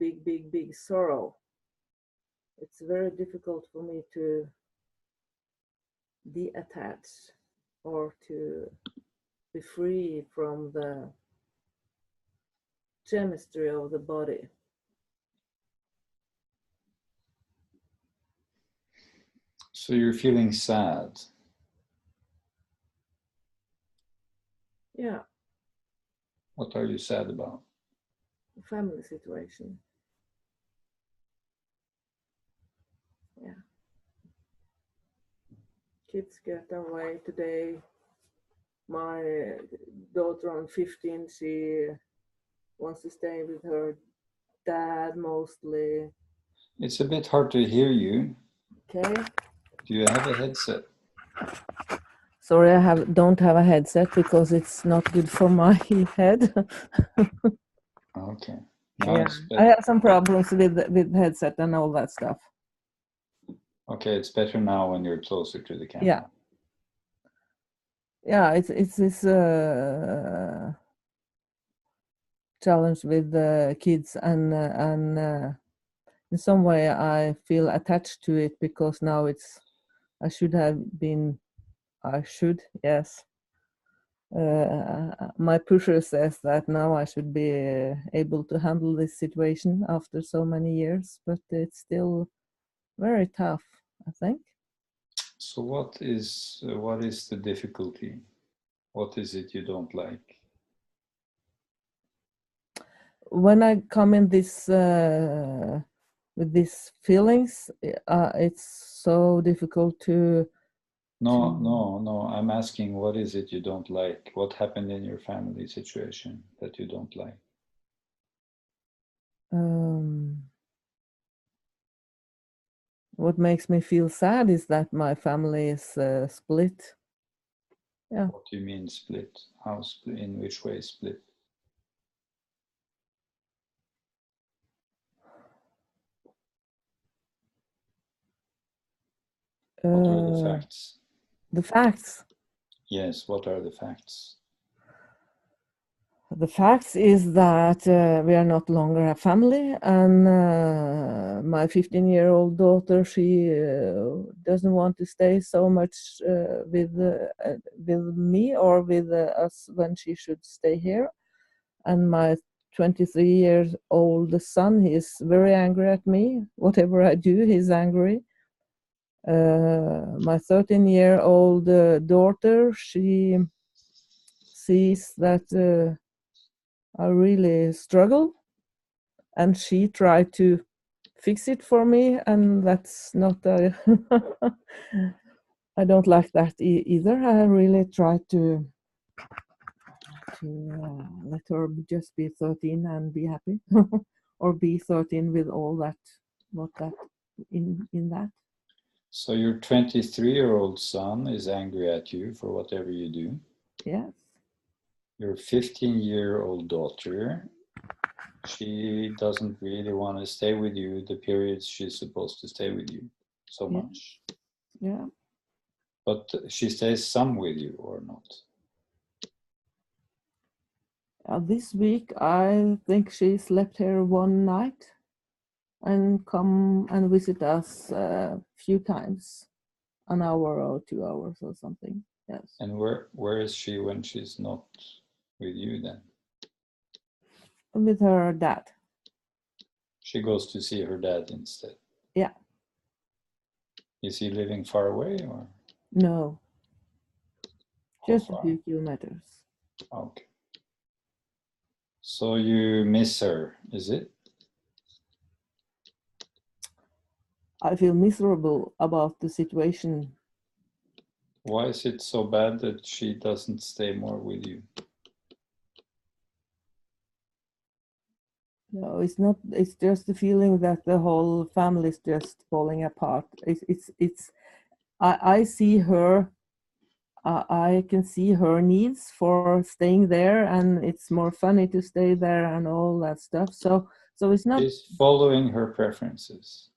but big sorrow. It's very difficult for me to detach or to be free from the chemistry of the body. So you're feeling sad. Yeah. What are you sad about? The family situation. Yeah. Kids get away today. My daughter on 15, she wants to stay with her dad mostly. It's a bit hard to hear you. Okay. Do you have a headset? Sorry, don't have a headset because it's not good for my head. Okay. Now Yeah, it's I better. have some problems with headset and all that stuff. Okay, it's better now when you're closer to the camera. Yeah. Yeah, it's this challenge with the kids, and in some way I feel attached to it because now I should, yes. My pusher says that now I should be able to handle this situation after so many years, but it's still very tough, I think. So what is the difficulty? What is it you don't like? When I come in this with these feelings, it's so difficult to. No. I'm asking, what is it you don't like? What happened in your family situation that you don't like? What makes me feel sad is that my family is split. Yeah. What do you mean split? How split? In which way split? What are the facts? The facts? Yes, what are the facts? The facts is that we are not longer a family, and my 15-year-old daughter, she doesn't want to stay so much with me or with us when she should stay here. And my 23-year-old son, he is very angry at me. Whatever I do, he's angry. My 13-year-old daughter, she sees that I really struggle, and she tried to fix it for me, and that's not I don't like that either. I really try to let her just be 13 and be happy, or be 13 with all that, what that in that. So your 23-year-old son is angry at you for whatever you do? Yes. Your 15-year-old daughter, she doesn't really want to stay with you the periods she's supposed to stay with you so much. Yeah. But she stays some with you or not? This week, I think she slept here one night and come and visit us a few times, an hour or 2 hours or something. Yes. And where is she when she's not with you then? With her dad. She goes to see her dad instead? Yeah. Is he living far away or? No. Just far? a few kilometers. Okay. So you miss her, is it? I feel miserable about the situation. Why is it so bad that she doesn't stay more with you? No, it's not. It's just the feeling that the whole family is just falling apart. I see her. I can see her needs for staying there, and it's more funny to stay there and all that stuff. So it's not. She's following her preferences.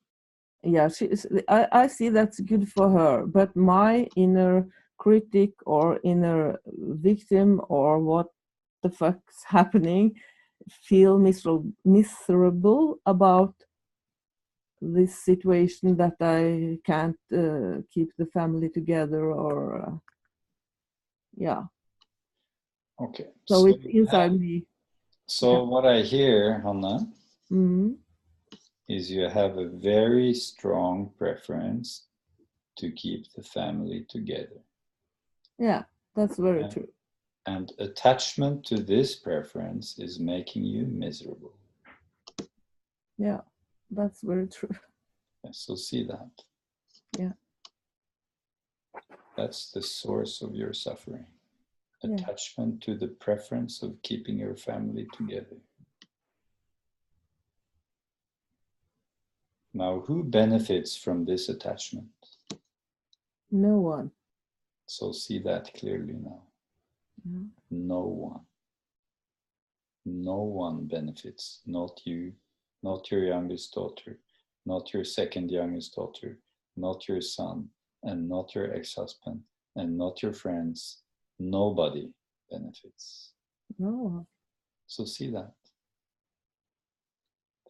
Yeah, I see that's good for her, but my inner critic or inner victim or what the fuck's happening feel miserable about this situation that I can't keep the family together or yeah. Okay. So it's inside me. So what I hear, Hanna, is you have a very strong preference to keep the family together. Yeah, that's very true. And attachment to this preference is making you miserable. Yeah, that's very true. So see that. Yeah. That's the source of your suffering. Yeah. Attachment to the preference of keeping your family together. Now, who benefits from this attachment? No one. So see that clearly now. Mhm. No one. No one benefits, not you, not your youngest daughter, not your second youngest daughter, not your son, and not your ex-husband, and not your friends. Nobody benefits. No. So see that.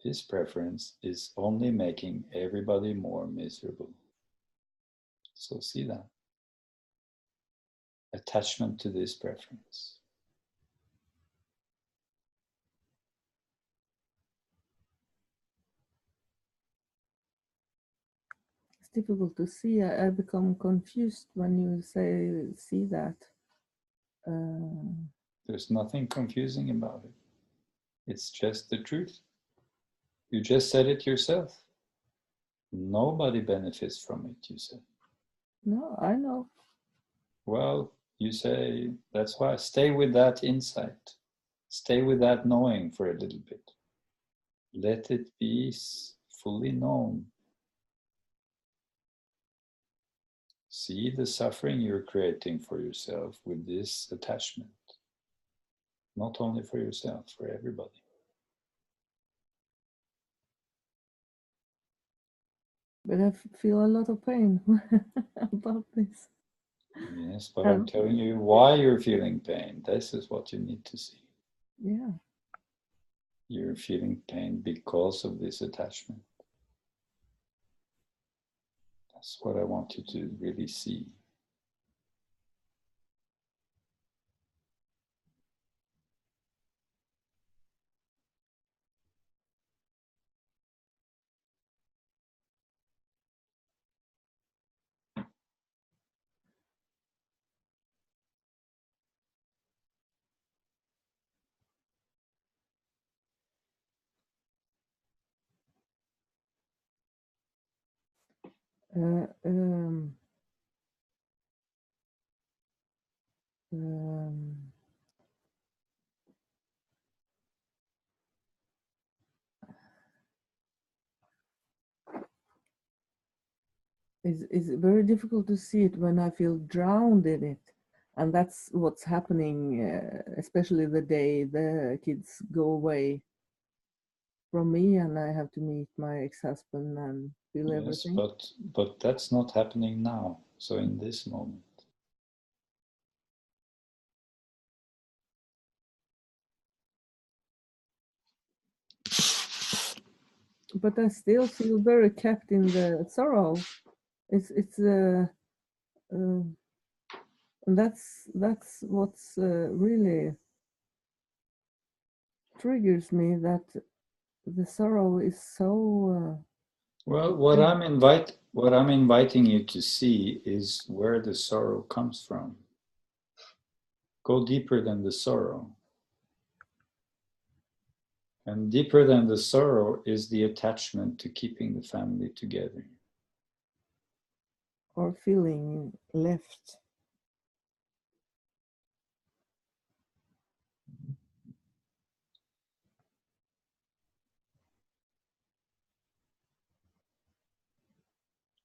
This preference is only making everybody more miserable. So see that. Attachment to this preference. It's difficult to see. I become confused when you say see that. There's nothing confusing about it. It's just the truth. You just said it yourself. Nobody benefits from it, you said. No, I know. Well, you say, that's why stay with that insight. Stay with that knowing for a little bit. Let it be fully known. See the suffering you're creating for yourself with this attachment. Not only for yourself, for everybody. But I feel a lot of pain about this. Yes, but I'm telling you why you're feeling pain. This is what you need to see. Yeah. You're feeling pain because of this attachment. That's what I want you to really see. Um, it's very difficult to see it when I feel drowned in it. And that's what's happening, especially the day the kids go away from me and I have to meet my ex-husband and feel Yes, everything. but that's not happening now. So in this moment. But I still feel very kept in the sorrow. And that's what's really triggers me, that the sorrow is so. Well, what I'm inviting you to see is where the sorrow comes from. Go deeper than the sorrow. And deeper than the sorrow is the attachment to keeping the family together. Or feeling left.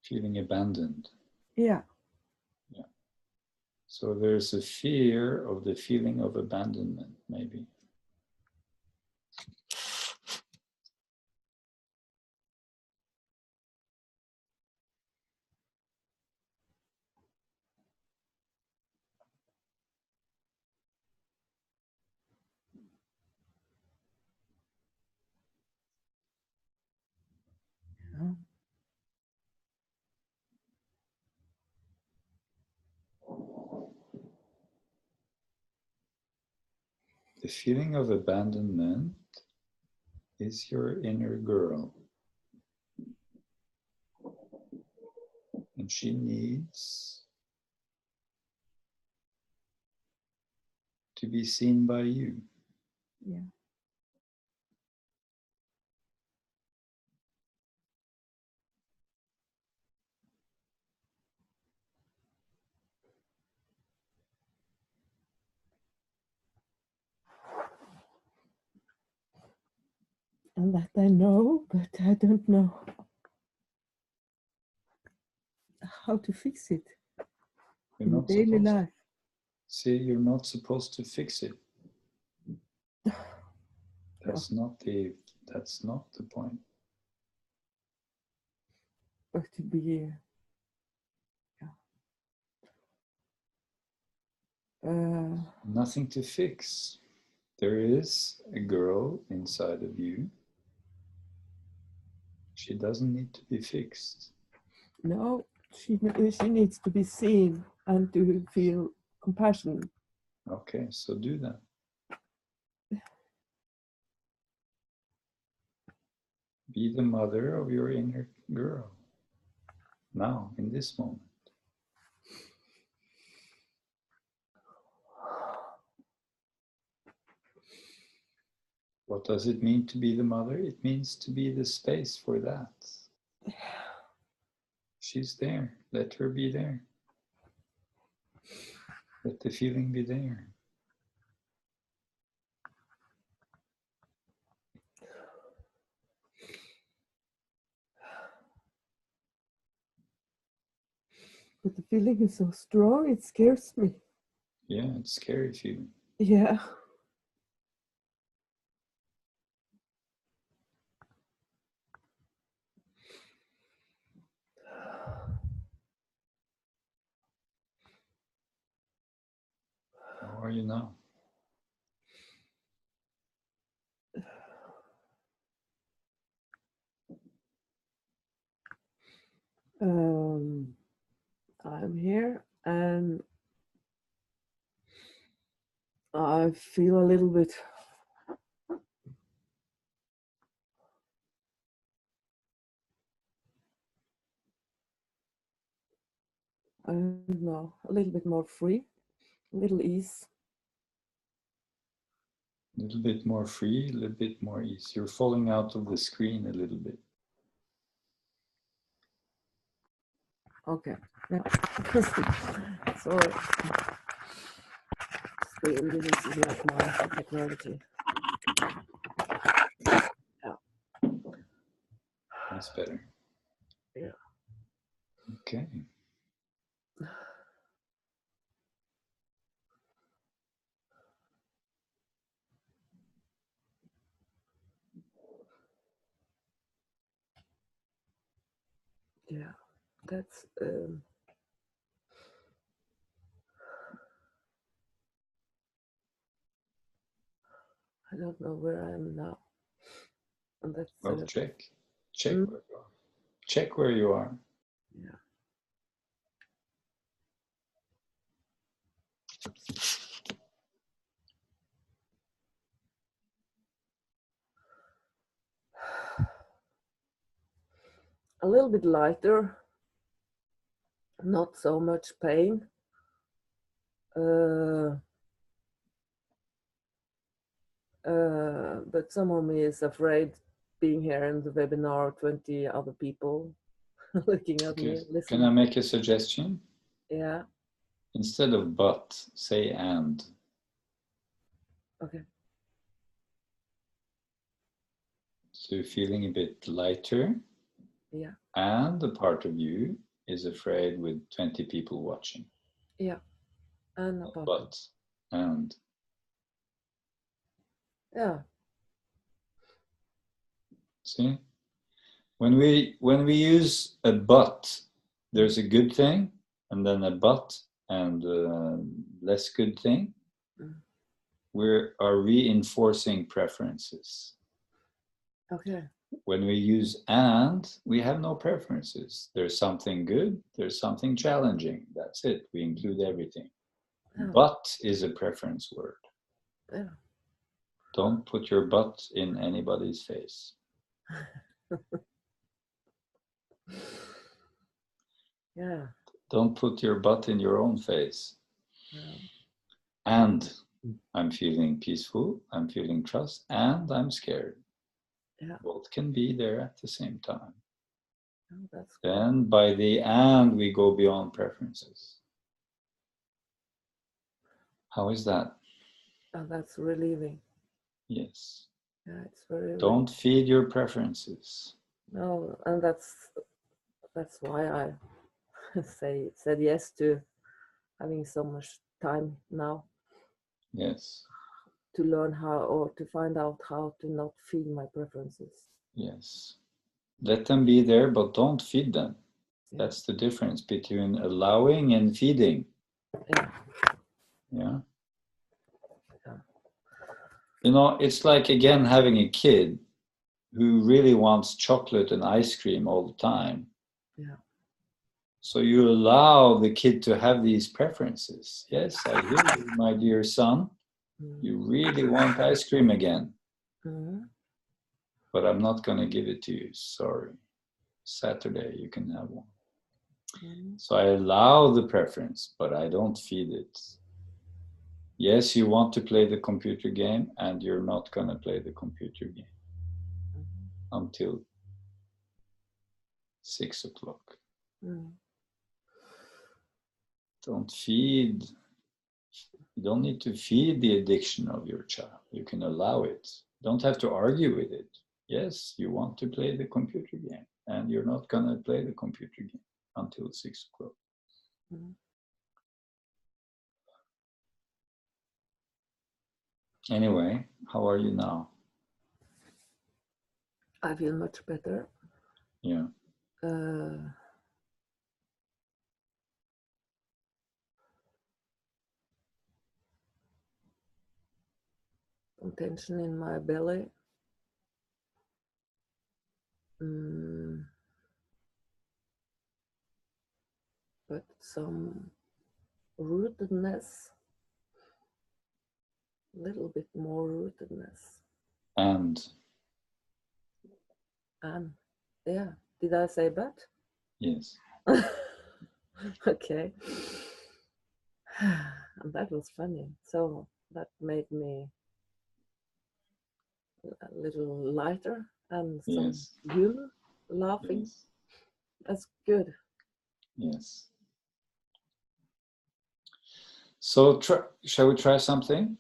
Feeling abandoned. Yeah. Yeah. So there's a fear of the feeling of abandonment, maybe. Yeah. The feeling of abandonment is your inner girl. And she needs to be seen by you. Yeah. And that I know, but I don't know how to fix it. You're in not daily supposed life. See, you're not supposed to fix it. That's not the point. But to be Nothing to fix. There is a girl inside of you. She doesn't need to be fixed. no, she needs to be seen and to feel compassion. Okay, so do that. Be the mother of your inner girl. Now, in this moment. What does it mean to be the mother? It means to be the space for that. She's there. Let her be there. Let the feeling be there. But the feeling is so strong, it scares me. Yeah, it's a scary feeling. Yeah. How are you now? I'm here and I feel a little bit I don't know, a little bit more free, a little ease. A little bit more free, a little bit more ease. You're falling out of the screen a little bit. Okay, yeah. Sorry. Screen, this is like my technology. Yeah. That's better. Yeah. Okay. Yeah, that's I don't know where I am now. And that's Well, check where you are. Check where you are. Yeah. A little bit lighter, not so much pain. But some of me is afraid being here in the webinar, 20 other people looking at me, listening. Can I make a suggestion? Yeah. Instead of but, say and. Okay. So you're feeling a bit lighter. Yeah. And a part of you is afraid with 20 people watching. Yeah. And about but and. Yeah. See? When we use a but, there's a good thing, and then a but and less good thing. We are reinforcing preferences. Okay. When we use and, we have no preferences. There's something good, there's something challenging. That's it. We include everything. Yeah. But is a preference word. Yeah. Don't put your butt in anybody's face. Yeah. Don't put your butt in your own face. Yeah. And I'm feeling peaceful, I'm feeling trust, and I'm scared. Yeah. Both can be there at the same time. Oh, that's Then by the and, we go beyond preferences. How is that? Oh, that's relieving. Yes. Yeah, it's very. Don't feed your preferences. No, and that's why I said yes to having so much time now Yes. to learn how, or to find out how to not feed my preferences. Yes. Let them be there, but don't feed them. That's the difference between allowing and feeding. Yeah. Yeah. You know, it's like, again, having a kid who really wants chocolate and ice cream all the time. Yeah. So you allow the kid to have these preferences. Yes, I hear you, my dear son. You really want ice cream again. Mhm. But I'm not going to give it to you. Sorry. Saturday, you can have one. So I allow the preference, but I don't feed it. Yes, you want to play the computer game, and you're not going to play the computer game until 6 o'clock. Don't feed. You don't need to feed the addiction of your child. You can allow it. Don't have to argue with it. Yes, you want to play the computer game, and you're not going to play the computer game until 6 o'clock. Anyway, how are you now? I feel much better. Yeah. Some tension in my belly. But some rootedness, a little bit more rootedness. And Yeah, did I say but? yes. Okay. And that was funny. So that made me a little lighter and some Yes. humor, laughing. Yes. That's good. Yes. So shall we try something?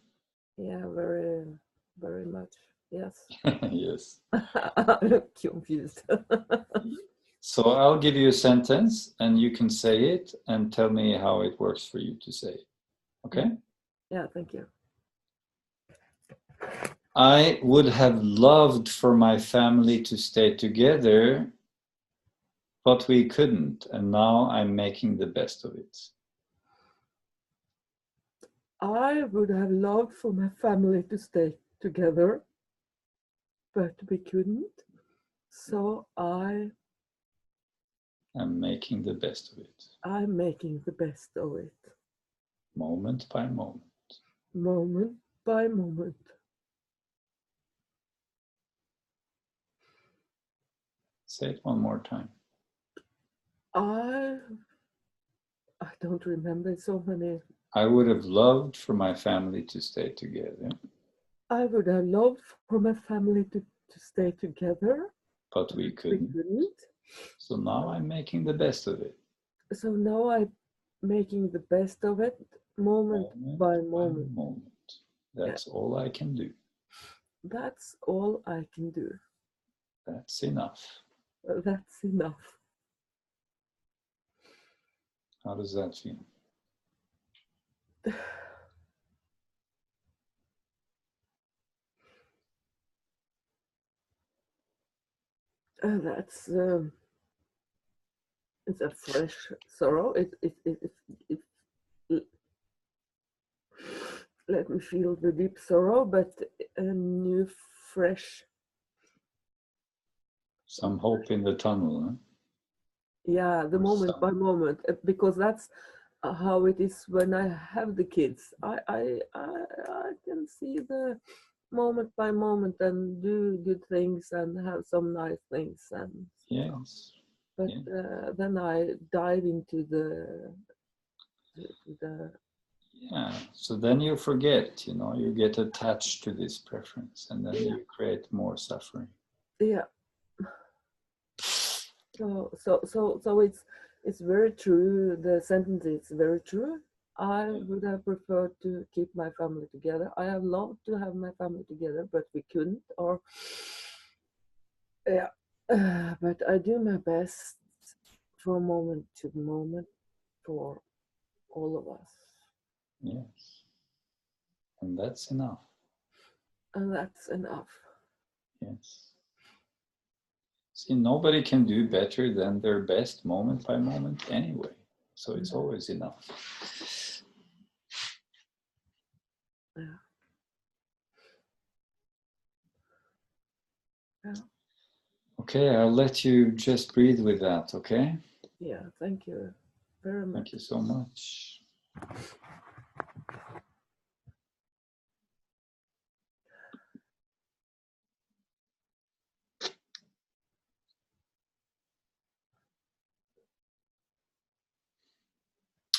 Yeah, very, very much. Yes. Yes. I'm confused. So I'll give you a sentence and you can say it and tell me how it works for you to say it. Okay? Yeah, thank you. I would have loved for my family to stay together, but we couldn't, and now I'm making the best of it. I would have loved for my family to stay together, but we couldn't. So I'm making the best of it. I'm making the best of it. Moment by moment. Moment by moment. Say it one more time. I don't remember so many. I would have loved for my family to stay together. I would have loved for my family to stay together. But we couldn't. So now I'm making the best of it. So now I'm making the best of it, moment by moment. That's all I can do. That's all I can do. That's enough. That's enough. How does that feel? That's it's a fresh sorrow. It let me feel the deep sorrow, but a new, fresh. Some hope in the tunnel, huh? Yeah, the moment by moment, because that's how it is when I have the kids. I can see the moment by moment and do good things and have some nice things, and yes. But then I dive into the yeah. So then you forget, you get attached to this preference, and then you create more suffering. Yeah. So it's very true. The sentence is very true. I would have preferred to keep my family together. I have loved to have my family together, but we couldn't. Or yeah, but I do my best from moment to moment for all of us. Yes. And that's enough. And that's enough. Yes. See, nobody can do better than their best moment by moment anyway. So it's always enough. Yeah. Yeah. Okay, I'll let you just breathe with that, okay? Yeah, thank you very much. Thank you so much.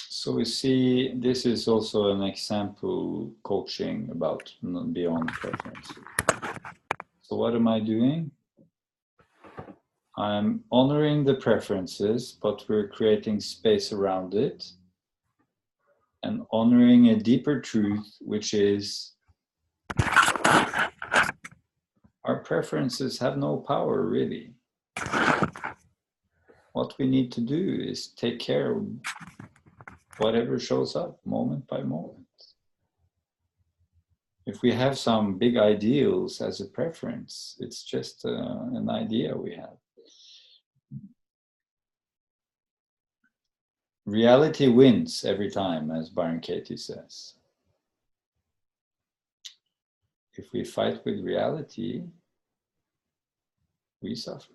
So we see this is also an example coaching about beyond preference. So what am I doing? I'm honoring the preferences, but we're creating space around it and honoring a deeper truth, which is our preferences have no power really. What we need to do is take care of whatever shows up moment by moment. If we have some big ideals as a preference, it's just an idea we have. Reality wins every time, as Byron Katie says. If we fight with reality, we suffer.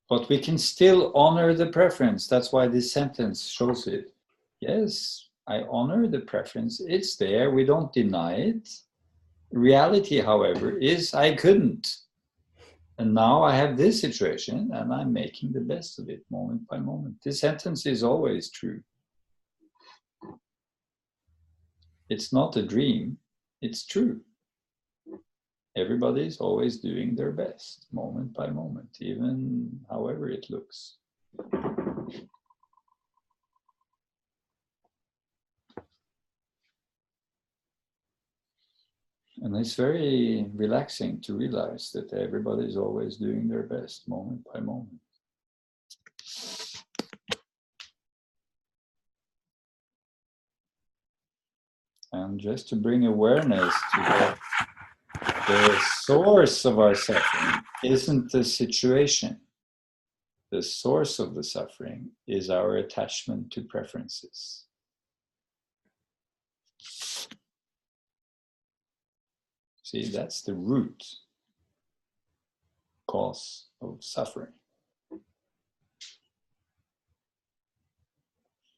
But we can still honor the preference. That's why this sentence shows it. Yes, I honor the preference. It's there. We don't deny it. Reality, however, is I couldn't. And now I have this situation and I'm making the best of it moment by moment. This sentence is always true. It's not a dream. It's true. Everybody's always doing their best moment by moment, even however it looks. And it's very relaxing to realize that everybody's always doing their best moment by moment. And just to bring awareness to that, the source of our suffering isn't the situation. The source of the suffering is our attachment to preferences. See, that's the root cause of suffering.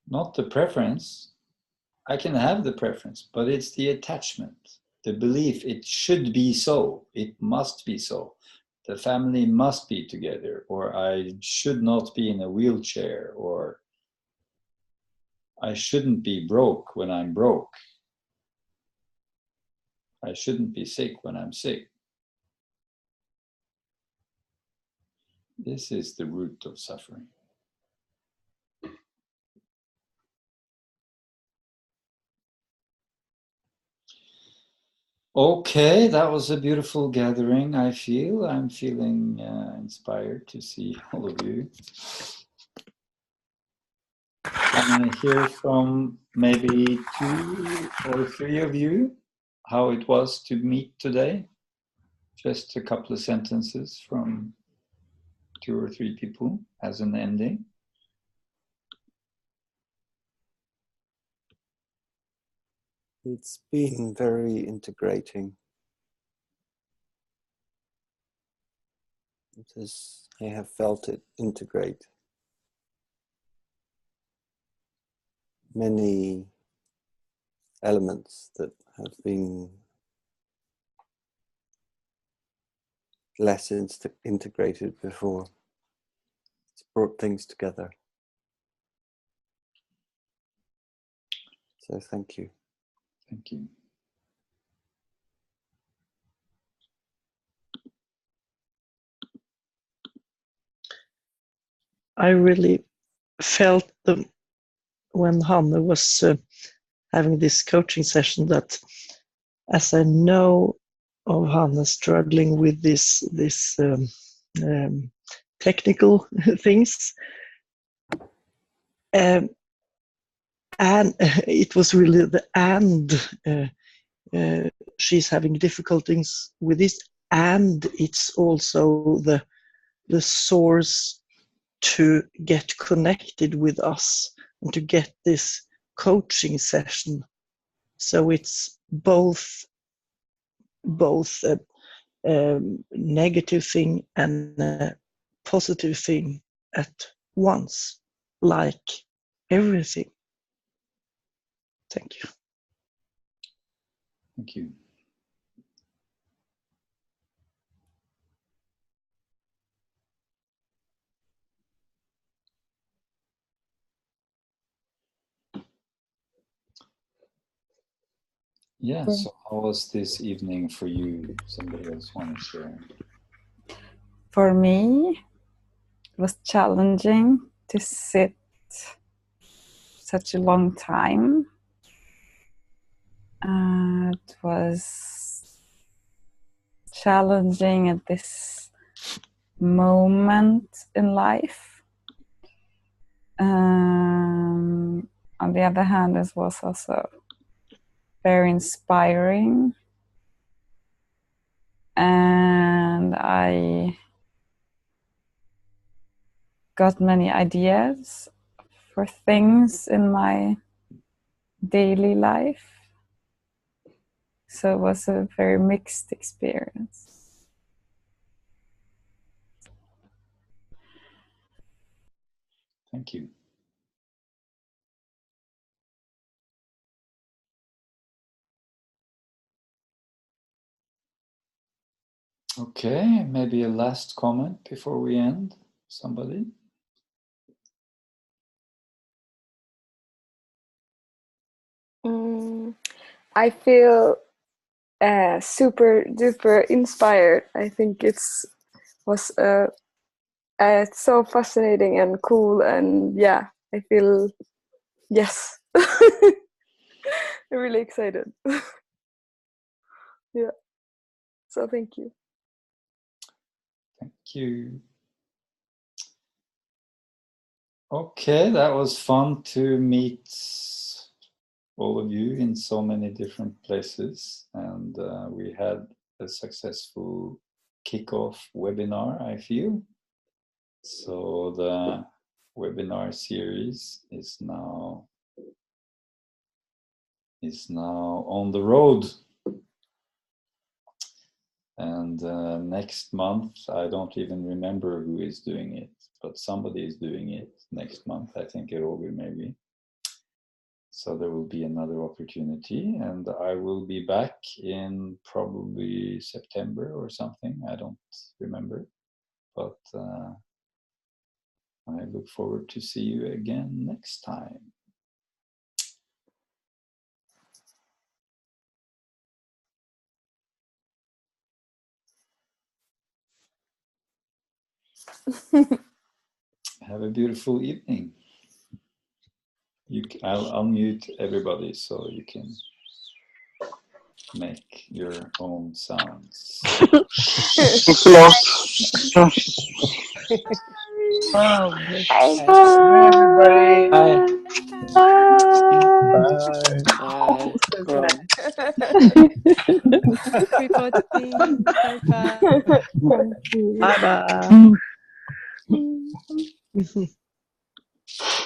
Not the preference. I can have the preference, but it's the attachment, the belief it should be so, it must be so. The family must be together, or I should not be in a wheelchair, or I shouldn't be broke when I'm broke. I shouldn't be sick when I'm sick. This is the root of suffering. Okay, that was a beautiful gathering, I feel. I'm feeling inspired to see all of you. Can I hear from maybe 2 or 3 of you how it was to meet today? Just a couple of sentences from 2 or 3 people as an ending. It's been very integrating. I have felt it integrate. Many elements that have been less integrated before. It's brought things together. So thank you. Thank you. I really felt when Hanne was having this coaching session that, as I know of Hanne struggling with this technical things, and it was really the and. She's having difficulties with this, and it's also the source to get connected with us and to get this coaching session. So it's both a negative thing and a positive thing at once, like everything. Thank you. Thank you. Yeah, so how was this evening for you? Somebody else want to share? For me, it was challenging to sit such a long time. It was challenging at this moment in life. On the other hand, it was also very inspiring, and I got many ideas for things in my daily life. So it was a very mixed experience. Thank you. Okay, maybe a last comment before we end. Somebody? I feel super duper inspired. I think it's so fascinating and cool, and yeah, I feel yes. I'm really excited. Yeah. So thank you. Thank you. Okay, that was fun to meet all of you in so many different places, and we had a successful kickoff webinar, I feel. So the webinar series is now on the road. And next month, I don't even remember who is doing it, but somebody is doing it next month. I think Roger maybe. So there will be another opportunity, and I will be back in probably September or something. I don't remember, but I look forward to see you again next time. Have a beautiful evening. I'll unmute everybody so you can make your own sounds. Thanks a lot. Wow. Bye. Everybody. Bye. Everybody, bye-bye. Bye-bye.